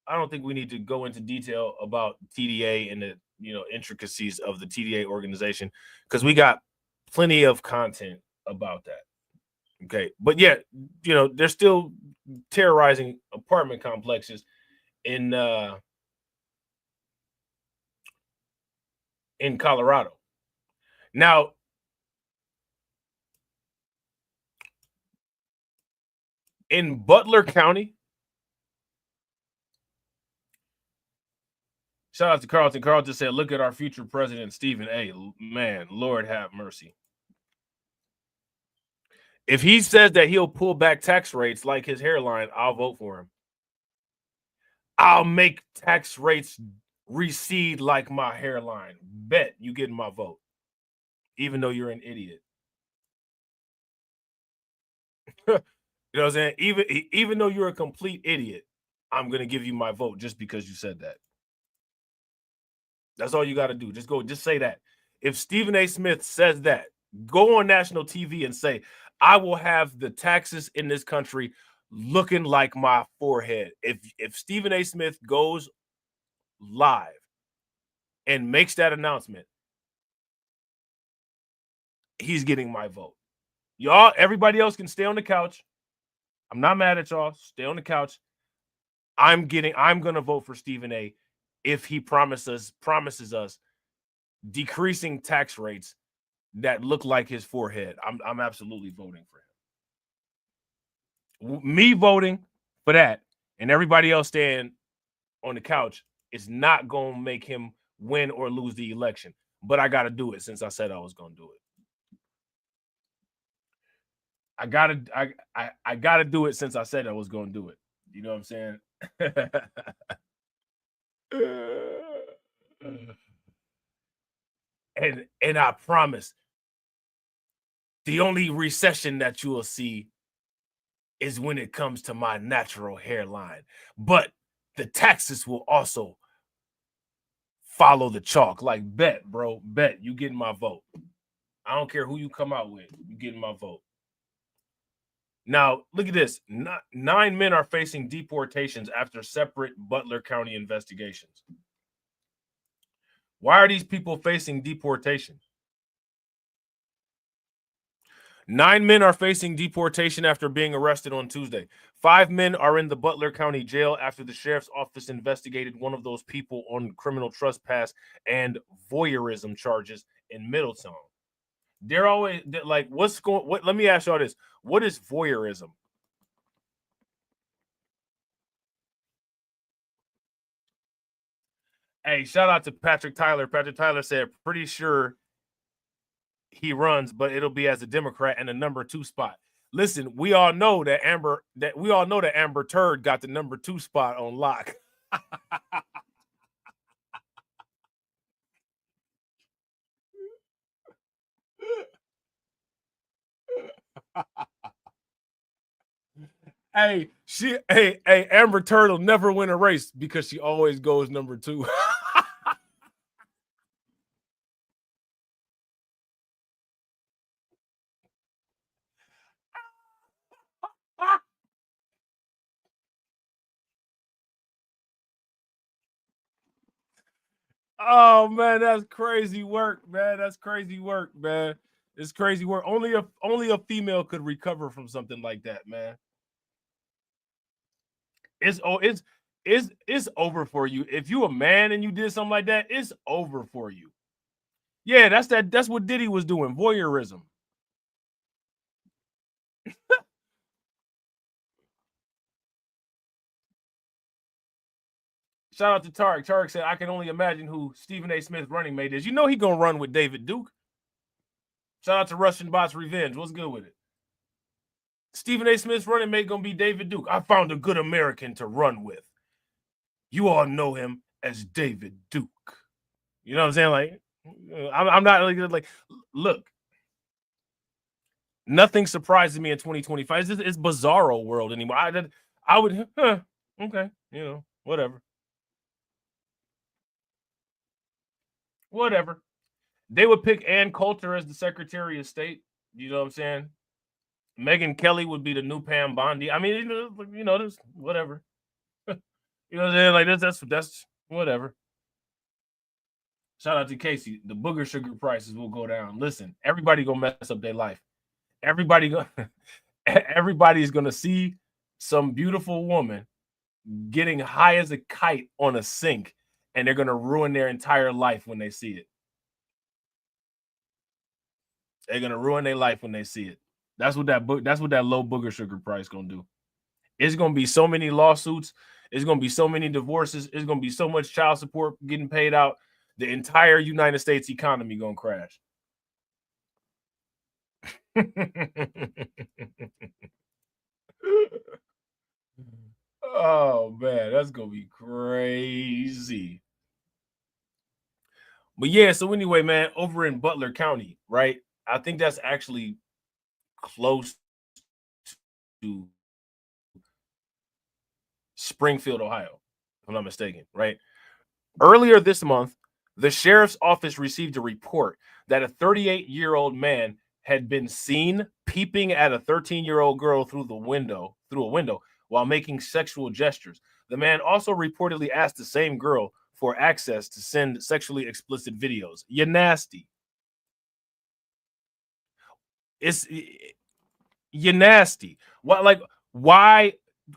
I don't think we need to go into detail about TDA and the intricacies of the TDA organization because we got plenty of content about that. Okay, but yeah, they're still terrorizing apartment complexes in Colorado. Now, in Butler County, shout out to Carlton. Carlton said, look at our future president, Stephen A. Man, Lord have mercy. If he says that he'll pull back tax rates like his hairline, I'll vote for him. I'll make tax rates recede like my hairline. Bet you getting my vote, even though you're an idiot. You know what I'm saying? Even though you're a complete idiot, I'm going to give you my vote just because you said that. That's all you got to do. Just say that. If Stephen A. Smith says that, go on national TV and say, I will have the taxes in this country looking like my forehead. If Stephen A. Smith goes live and makes that announcement, he's getting my vote. Y'all, everybody else can stay on the couch. I'm not mad at y'all. Stay on the couch. I'm going to vote for Stephen A. if he promises us decreasing tax rates that look like his forehead. I'm absolutely voting for him. Me voting for that and everybody else staying on the couch is not going to make him win or lose the election. But I got to do it since I said I was going to do it. I gotta do it since I said I was going to do it. You know what I'm saying? And I promise, the only recession that you will see is when it comes to my natural hairline. But the taxes will also follow the chalk. Like, bet, bro, bet. You getting my vote. I don't care who you come out with. You getting my vote. Now, look at this. 9 men are facing deportations after separate Butler County investigations. Why are these people facing deportation? 9 men are facing deportation after being arrested on Tuesday. 5 men are in the Butler County Jail after the sheriff's office investigated one of those people on criminal trespass and voyeurism charges in Middletown. They're always like, let me ask y'all this. What is voyeurism? Hey, shout out to Patrick Tyler. Patrick Tyler said, pretty sure he runs, but it'll be as a Democrat and a number 2 spot. Listen, we all know that Amber Turd got the number 2 spot on lock. Hey, Amber Turd will never win a race because she always goes number 2. Oh man, that's crazy work, man. That's crazy work, man. It's crazy work. Only a female could recover from something like that, man. It's over for you. If you a man and you did something like that, it's over for you. Yeah, that's what Diddy was doing, voyeurism. Shout out to Tarek. Tarek said, I can only imagine who Stephen A. Smith running mate is. You know he gonna run with David Duke. Shout out to Russian Bots Revenge. What's good with it? Stephen A. Smith's running mate gonna be David Duke. I found a good American to run with. You all know him as David Duke. You know what I'm saying? Like, I'm not really good. Like, look, nothing surprises me in 2025. It's bizarro world anymore. I would, okay, you know, whatever. Whatever. They would pick Ann Coulter as the Secretary of State. You know what I'm saying? Megyn Kelly would be the new Pam Bondi. I mean, you know, there's whatever. You know what I'm saying? Like that's whatever. Shout out to Casey. The booger sugar prices will go down. Listen, everybody gonna mess up their life. Everybody's gonna see some beautiful woman getting high as a kite on a sink, and they're gonna ruin their entire life when they see it. They're gonna ruin their life when they see it. That's what that low booger sugar price gonna do. It's gonna be so many lawsuits. It's gonna be so many divorces. It's gonna be so much child support getting paid out. The entire United States economy gonna crash. Oh man, that's gonna be crazy. But yeah, so anyway, man, over in Butler County, right? I think that's actually close to Springfield, Ohio, if I'm not mistaken, right? Earlier this month, the sheriff's office received a report that a 38-year-old man had been seen peeping at a 13-year-old girl through a window while making sexual gestures. The man also reportedly asked the same girl for access to send sexually explicit videos. You're nasty. You're nasty. Why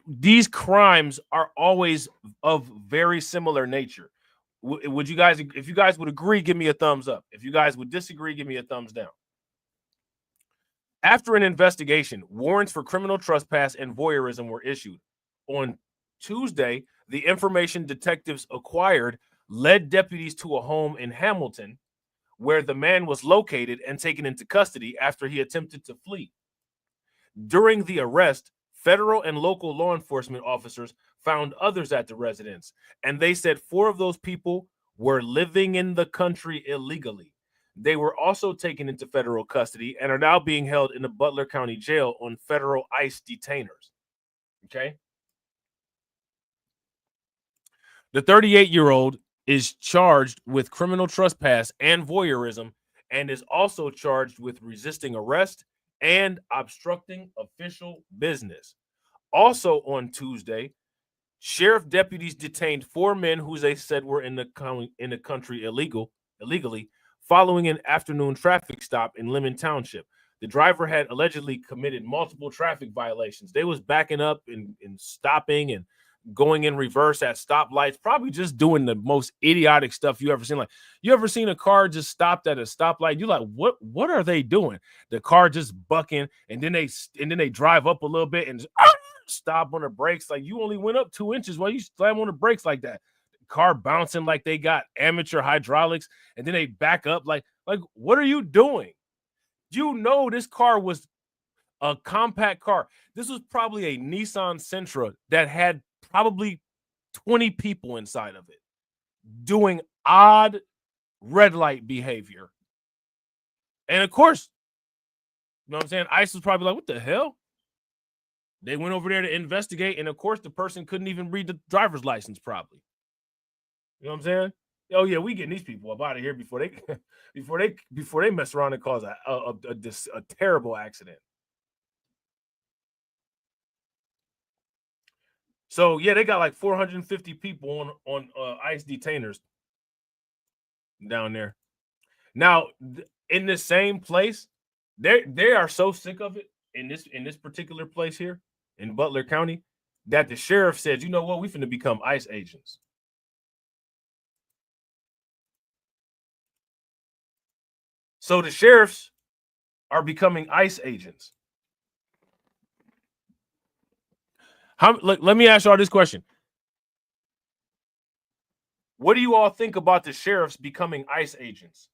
these crimes are always of very similar nature? Would you guys, if you guys would agree, give me a thumbs up. If you guys would disagree, give me a thumbs down. After an investigation, warrants for criminal trespass and voyeurism were issued. On Tuesday, the information detectives acquired led deputies to a home in Hamilton where the man was located and taken into custody after he attempted to flee. During the arrest, federal and local law enforcement officers found others at the residence, and they said 4 of those people were living in the country illegally. They were also taken into federal custody and are now being held in the Butler County Jail on federal ICE detainers. Okay? The 38-year-old is charged with criminal trespass and voyeurism and is also charged with resisting arrest and obstructing official business. Also on Tuesday, sheriff deputies detained 4 men who they said were in the country illegally following an afternoon traffic stop in Lemon Township. The driver had allegedly committed multiple traffic violations. They was backing up and stopping and going in reverse at stoplights, probably just doing the most idiotic stuff you ever seen. Like, you ever seen a car just stopped at a stoplight? You're like, what are they doing? The car just bucking, and then they drive up a little bit and just, stop on the brakes. Like, you only went up 2 inches. Why you slam on the brakes like that? The car bouncing like they got amateur hydraulics, and then they back up. Like what are you doing? You know this car was a compact car. This was probably a Nissan Sentra that had probably 20 people inside of it doing odd red light behavior. And of course, you know what I'm saying? ICE was probably like, what the hell? They went over there to investigate, and of course, the person couldn't even read the driver's license probably. You know what I'm saying? Oh yeah, we getting these people up out of here before they mess around and cause a terrible accident. So yeah, they got like 450 people on ICE detainers down there. Now, in the same place, they are so sick of it in this particular place here in Butler County that the sheriff said, you know what, we finna become ICE agents. So the sheriffs are becoming ICE agents. Let me ask y'all this question. What do you all think about the sheriffs becoming ICE agents?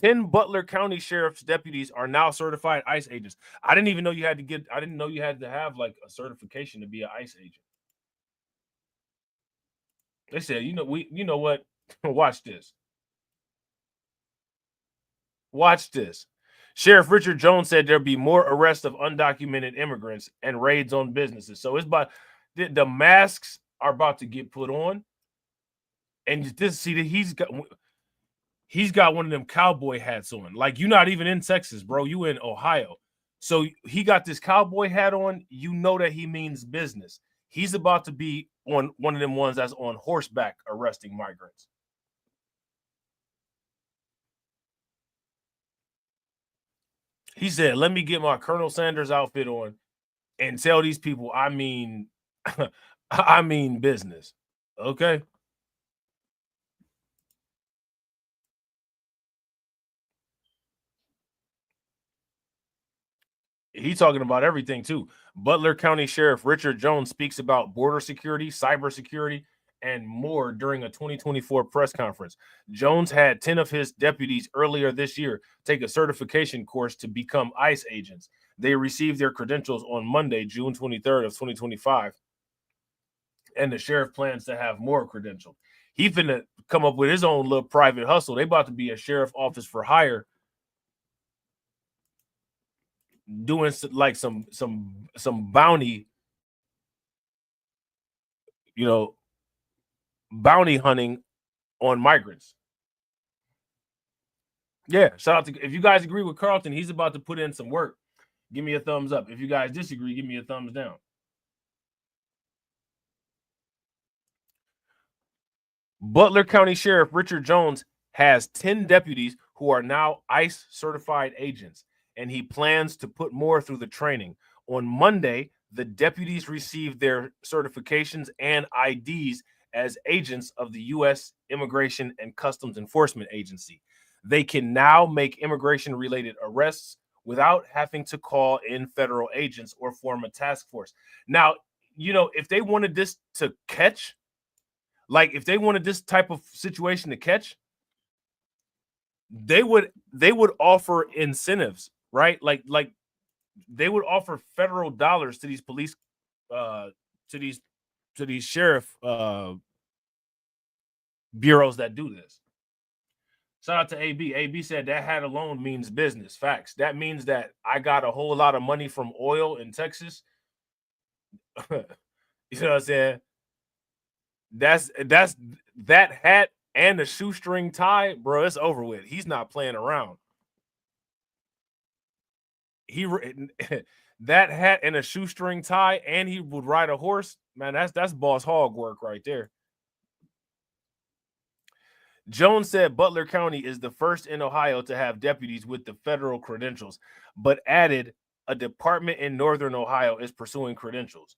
10 Butler County Sheriff's deputies are now certified ICE agents. I didn't even know you had to get, I didn't know you had to have like a certification to be an ICE agent. They said, you know what? Watch this. Watch this. Sheriff Richard Jones said there'll be more arrests of undocumented immigrants and raids on businesses. So it's about the masks are about to get put on. And this, see that he's got one of them cowboy hats on. Like, you're not even in Texas, bro. You in Ohio. So he got this cowboy hat on. You know that he means business. He's about to be on one of them ones that's on horseback arresting migrants. He said, let me get my Colonel Sanders outfit on and tell these people I mean I mean business. Okay. He's talking about everything too. Butler County Sheriff Richard Jones speaks about border security, cybersecurity, and more during a 2024 press conference. Jones had 10 of his deputies earlier this year take a certification course to become ICE agents. They received their credentials on Monday, June 23rd of 2025. And the sheriff plans to have more credentials. He finna come up with his own little private hustle. They about to be a sheriff office for hire, doing like some bounty, bounty hunting on migrants. Yeah, shout out to, if you guys agree with Carlton, he's about to put in some work. Give me a thumbs up. If you guys disagree, give me a thumbs down. Butler County Sheriff Richard Jones has 10 deputies who are now ICE certified agents, and he plans to put more through the training. On Monday, the deputies received their certifications and IDs as agents of the U.S. Immigration and Customs Enforcement Agency. They can now make immigration-related arrests without having to call in federal agents or form a task force. Now, if they wanted this to catch, like if they wanted this type of situation to catch, they would offer incentives, right? Like they would offer federal dollars to these police, to these sheriff bureaus that do this. Shout out to AB. AB said that hat alone means business. Facts. That means that I got a whole lot of money from oil in Texas. You know what I'm saying? That's that hat and the shoestring tie, bro. It's over with. He's not playing around. That hat and a shoestring tie, and he would ride a horse. Man, that's boss hog work right there. Jones said Butler County is the first in Ohio to have deputies with the federal credentials, but added a department in Northern Ohio is pursuing credentials.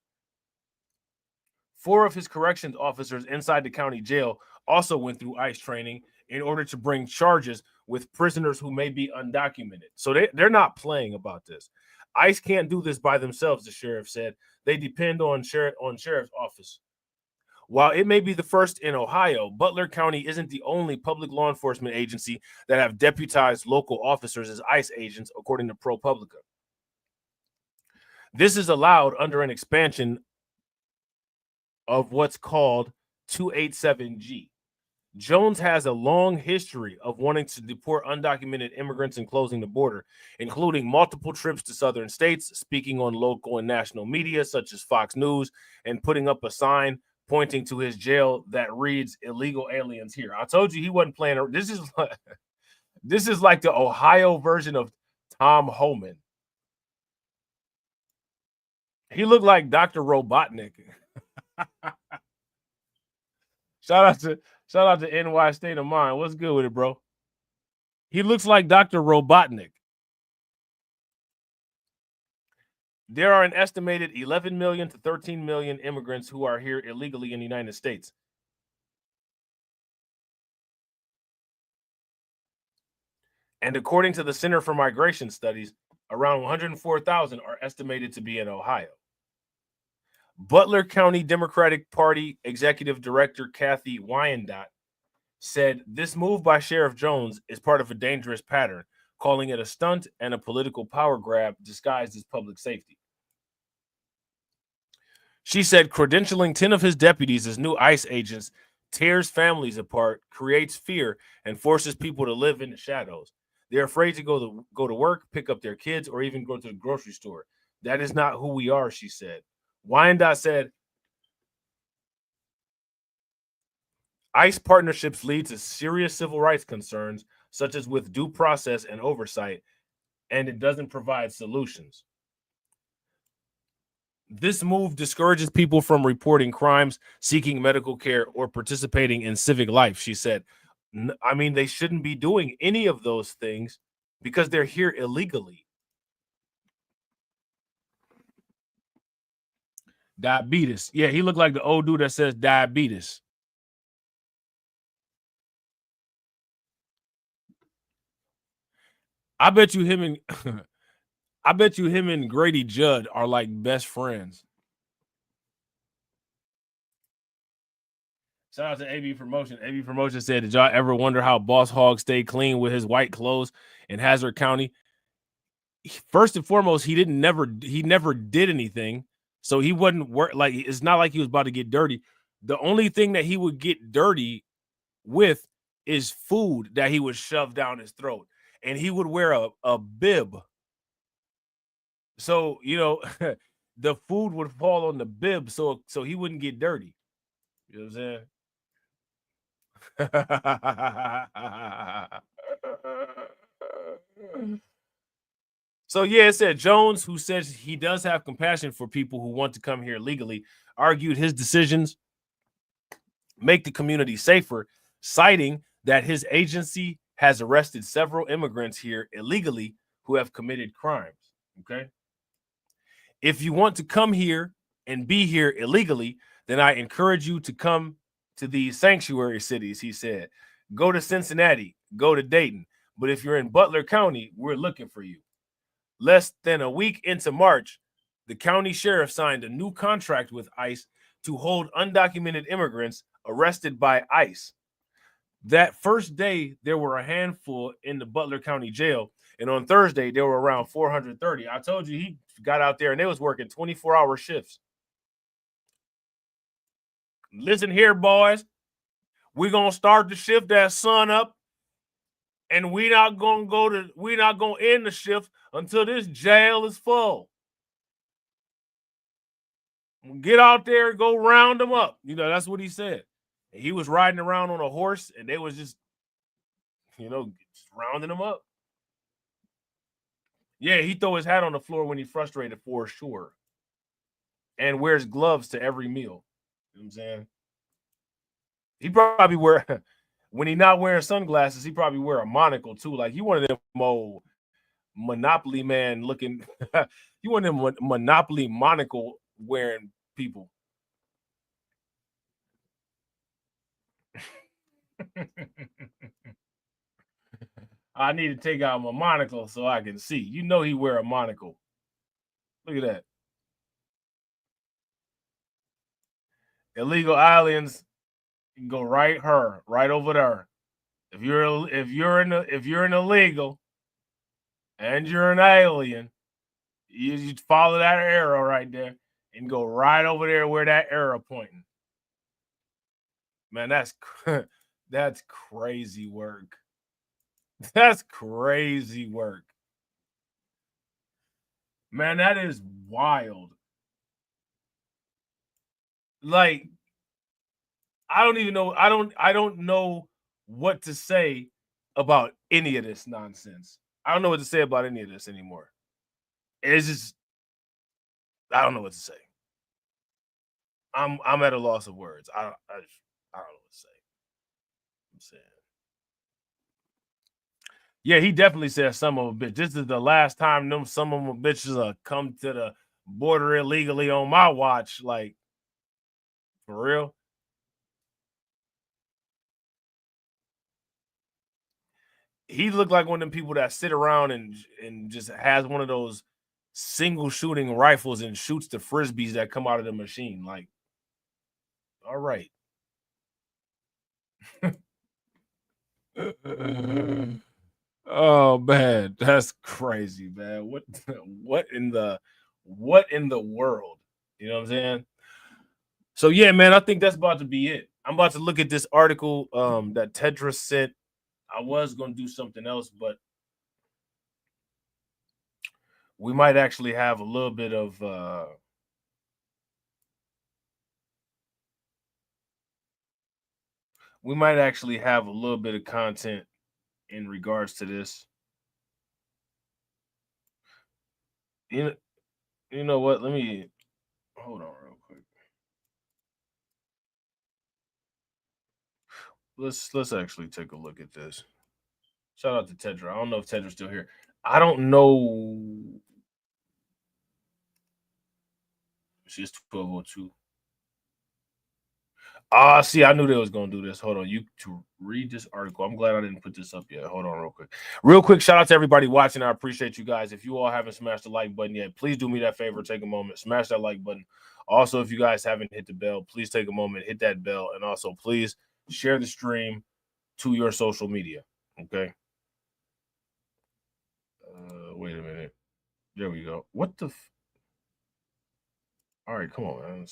4 of his corrections officers inside the county jail also went through ICE training in order to bring charges with prisoners who may be undocumented. So they're not playing about this. ICE can't do this by themselves, the sheriff said. They depend on sheriff's office. While it may be the first in Ohio, Butler County isn't the only public law enforcement agency that have deputized local officers as ICE agents, according to ProPublica. This is allowed under an expansion of what's called 287G. Jones has a long history of wanting to deport undocumented immigrants and closing the border, including multiple trips to southern states, speaking on local and national media such as Fox News, and putting up a sign pointing to his jail that reads "illegal aliens here." I told you he wasn't playing. This is like the Ohio version of Tom Homan. He looked like Dr. Robotnik. Shout out to NY State of Mind. What's good with it, bro? He looks like Dr. Robotnik. There are an estimated 11 million to 13 million immigrants who are here illegally in the United States. And according to the Center for Migration Studies, around 104,000 are estimated to be in Ohio. Butler County Democratic Party Executive Director Kathy Wyandotte said this move by Sheriff Jones is part of a dangerous pattern, calling it a stunt and a political power grab disguised as public safety. She said credentialing 10 of his deputies as new ICE agents tears families apart, creates fear, and forces people to live in the shadows. They're afraid to go to work, pick up their kids, or even go to the grocery store. That is not who we are, she said. Wyandotte said, ICE partnerships lead to serious civil rights concerns, such as with due process and oversight, and it doesn't provide solutions. This move discourages people from reporting crimes, seeking medical care, or participating in civic life, she said. I mean, they shouldn't be doing any of those things because they're here illegally. Diabetes. Yeah, he looked like the old dude that says diabetes. I bet you him and Grady Judd are like best friends. Shout out to AB Promotion. AB Promotion said, did y'all ever wonder how Boss Hogg stayed clean with his white clothes in Hazard County? First and foremost, he never did anything. So he wasn't like, it's not like he was about to get dirty. The only thing that he would get dirty with is food that he would shove down his throat. And he would wear a bib. So, you know, the food would fall on the bib so he wouldn't get dirty. You know what I'm saying? So, yeah, it said Jones, who says he does have compassion for people who want to come here legally, argued his decisions make the community safer, citing that his agency has arrested several immigrants here illegally who have committed crimes. Okay. If you want to come here and be here illegally, then I encourage you to come to these sanctuary cities, he said. Go to Cincinnati, go to Dayton. But if you're in Butler County, we're looking for you. Less than a week into March, the county sheriff signed a new contract with ICE to hold undocumented immigrants arrested by ICE. That first day, there were a handful in the Butler County jail. And on Thursday, there were around 430. I told you he got out there and they was working 24-hour shifts. Listen here, boys. We're going to start the shift at sun up. And we're not going to end the shift until this jail is full. Get out there and go round them up. You know, that's what he said. And he was riding around on a horse and they was just, you know, just rounding them up. Yeah, he throw his hat on the floor when he's frustrated for sure. And wears gloves to every meal. You know what I'm saying? He probably wear, when he not wearing sunglasses, he probably wear a monocle too. Like he one of them old Monopoly man looking, he one of them Monopoly monocle wearing people. I need to take out my monocle so I can see. You know he wear a monocle. Look at that. Illegal aliens, you can go right over there. If you're an illegal and you're an alien, you follow that arrow right there and go right over there where that arrow pointing. Man, that's crazy work. That's crazy work. Man, that is wild. Like, I don't even know. I don't know what to say about any of this nonsense. I don't know what to say about any of this anymore. It's just, I don't know what to say. I'm at a loss of words. I don't know what to say. I'm saying. Yeah, he definitely said some of a bitch. This is the last time some of them bitches come to the border illegally on my watch. Like, for real. He looked like one of them people that sit around and just has one of those single shooting rifles and shoots the frisbees that come out of the machine. Like, all right. Oh man, that's crazy, man. What in the world? You know what I'm saying? So yeah, man, I think that's about to be it. I'm about to look at this article that Tedra sent. I was gonna do something else, but we might actually have a little bit of content in regards to this. You know what? Let me hold on real quick. Let's actually take a look at this. Shout out to Tedra. I don't know if Tedra's still here. I don't know. She's 1202. See, I knew they was gonna do this. Hold on, to read this article. I'm glad I didn't put this up yet. Hold on, real quick. Shout out to everybody watching. I appreciate you guys. If you all haven't smashed the like button yet, please do me that favor. Take a moment, smash that like button. Also, if you guys haven't hit the bell, please take a moment, hit that bell, and also please share the stream to your social media. Okay. Wait a minute. There we go. What the? All right, come on, man.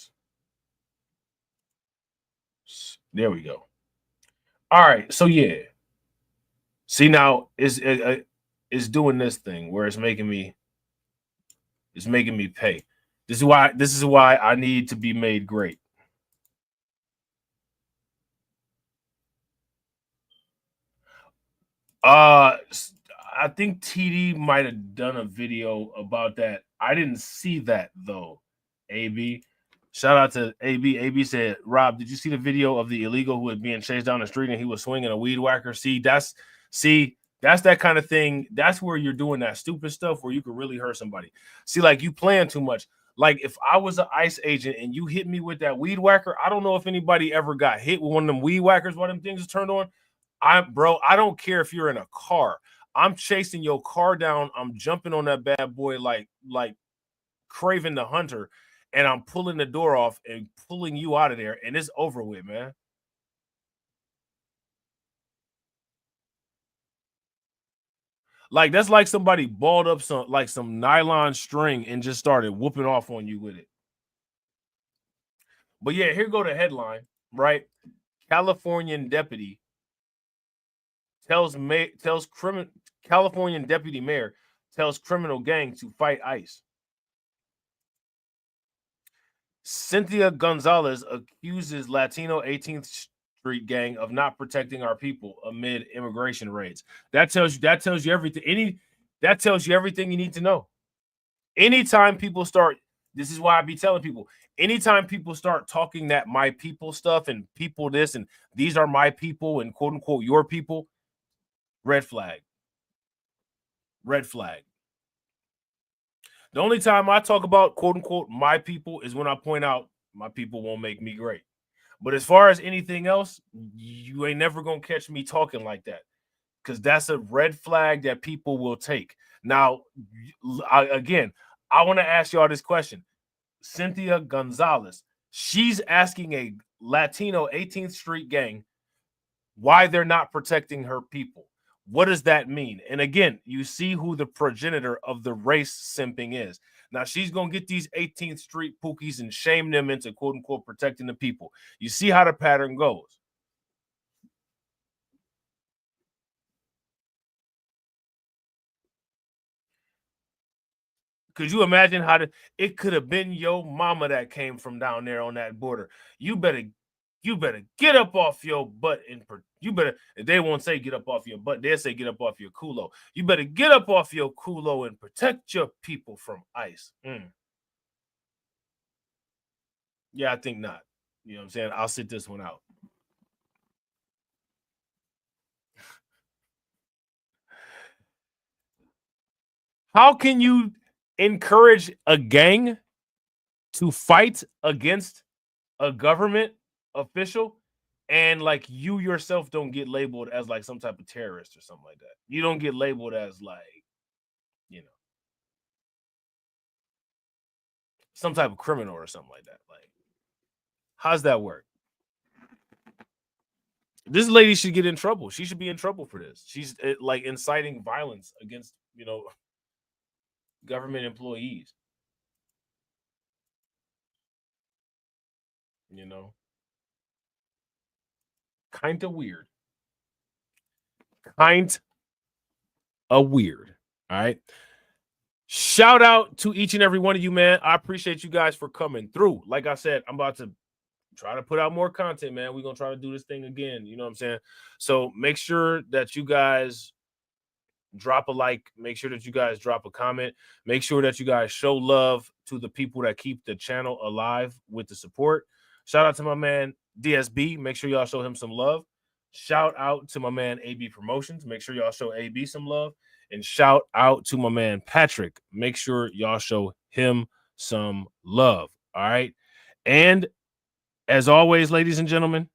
There we go. All right, so yeah. See, now it's doing this thing where it's making me pay. This is why I need to be made great. I think TD might have done a video about that. I didn't see that though. AB. Shout out to AB. AB said, Rob, did you see the video of the illegal who was being chased down the street and he was swinging a weed whacker? See, that's that kind of thing. That's where you're doing that stupid stuff where you could really hurt somebody. See, like you playing too much. Like if I was an ICE agent and you hit me with that weed whacker, I don't know if anybody ever got hit with one of them weed whackers while them things is turned on. I don't care if you're in a car. I'm chasing your car down. I'm jumping on that bad boy like Craven the Hunter. And I'm pulling the door off and pulling you out of there, and it's over with, man. Like that's like somebody balled up some nylon string and just started whooping off on you with it. But yeah, here go the headline, right? Californian deputy Californian deputy mayor tells criminal gang to fight ICE. Cynthia Gonzalez accuses Latino 18th Street gang of not protecting our people amid immigration raids. That tells you everything. That tells you everything you need to know. Anytime people start, this is why I be telling people, anytime people start talking that my people stuff and people this and these are my people and quote unquote your people, red flag. Red flag. The only time I talk about quote unquote my people is when I point out my people won't make me great. But as far as anything else, you ain't never gonna catch me talking like that because that's a red flag that people will take. Now, I want to ask y'all this question. Cynthia Gonzalez, she's asking a Latino 18th Street gang why they're not protecting her people. What does that mean? And again, you see who the progenitor of the race simping is. Now, she's going to get these 18th Street pookies and shame them into quote unquote protecting the people. You see how the pattern goes. Could you imagine how it could have been your mama that came from down there on that border? You better get up off your butt and they won't say get up off your butt. They'll say get up off your culo. You better get up off your culo and protect your people from ICE. Yeah, I think not. You know what I'm saying? I'll sit this one out. How can you encourage a gang to fight against a government official and like you yourself don't get labeled as like some type of terrorist or something like that? You don't get labeled as like, you know. some type of criminal or something like that. Like, how's that work? This lady should get in trouble. She should be in trouble for this. She's like inciting violence against, you know, government employees. You know, kind of weird. Kind of weird. All right. Shout out to each and every one of you, man. I appreciate you guys for coming through. Like I said, I'm about to try to put out more content, man. We're going to try to do this thing again. You know what I'm saying? So make sure that you guys drop a like. Make sure that you guys drop a comment. Make sure that you guys show love to the people that keep the channel alive with the support. Shout out to my man DSB. Make sure y'all show him some love. Shout out to my man AB Promotions. Make sure y'all show AB some love. And shout out to my man Patrick. Make sure y'all show him some love. All right. And as always, ladies and gentlemen,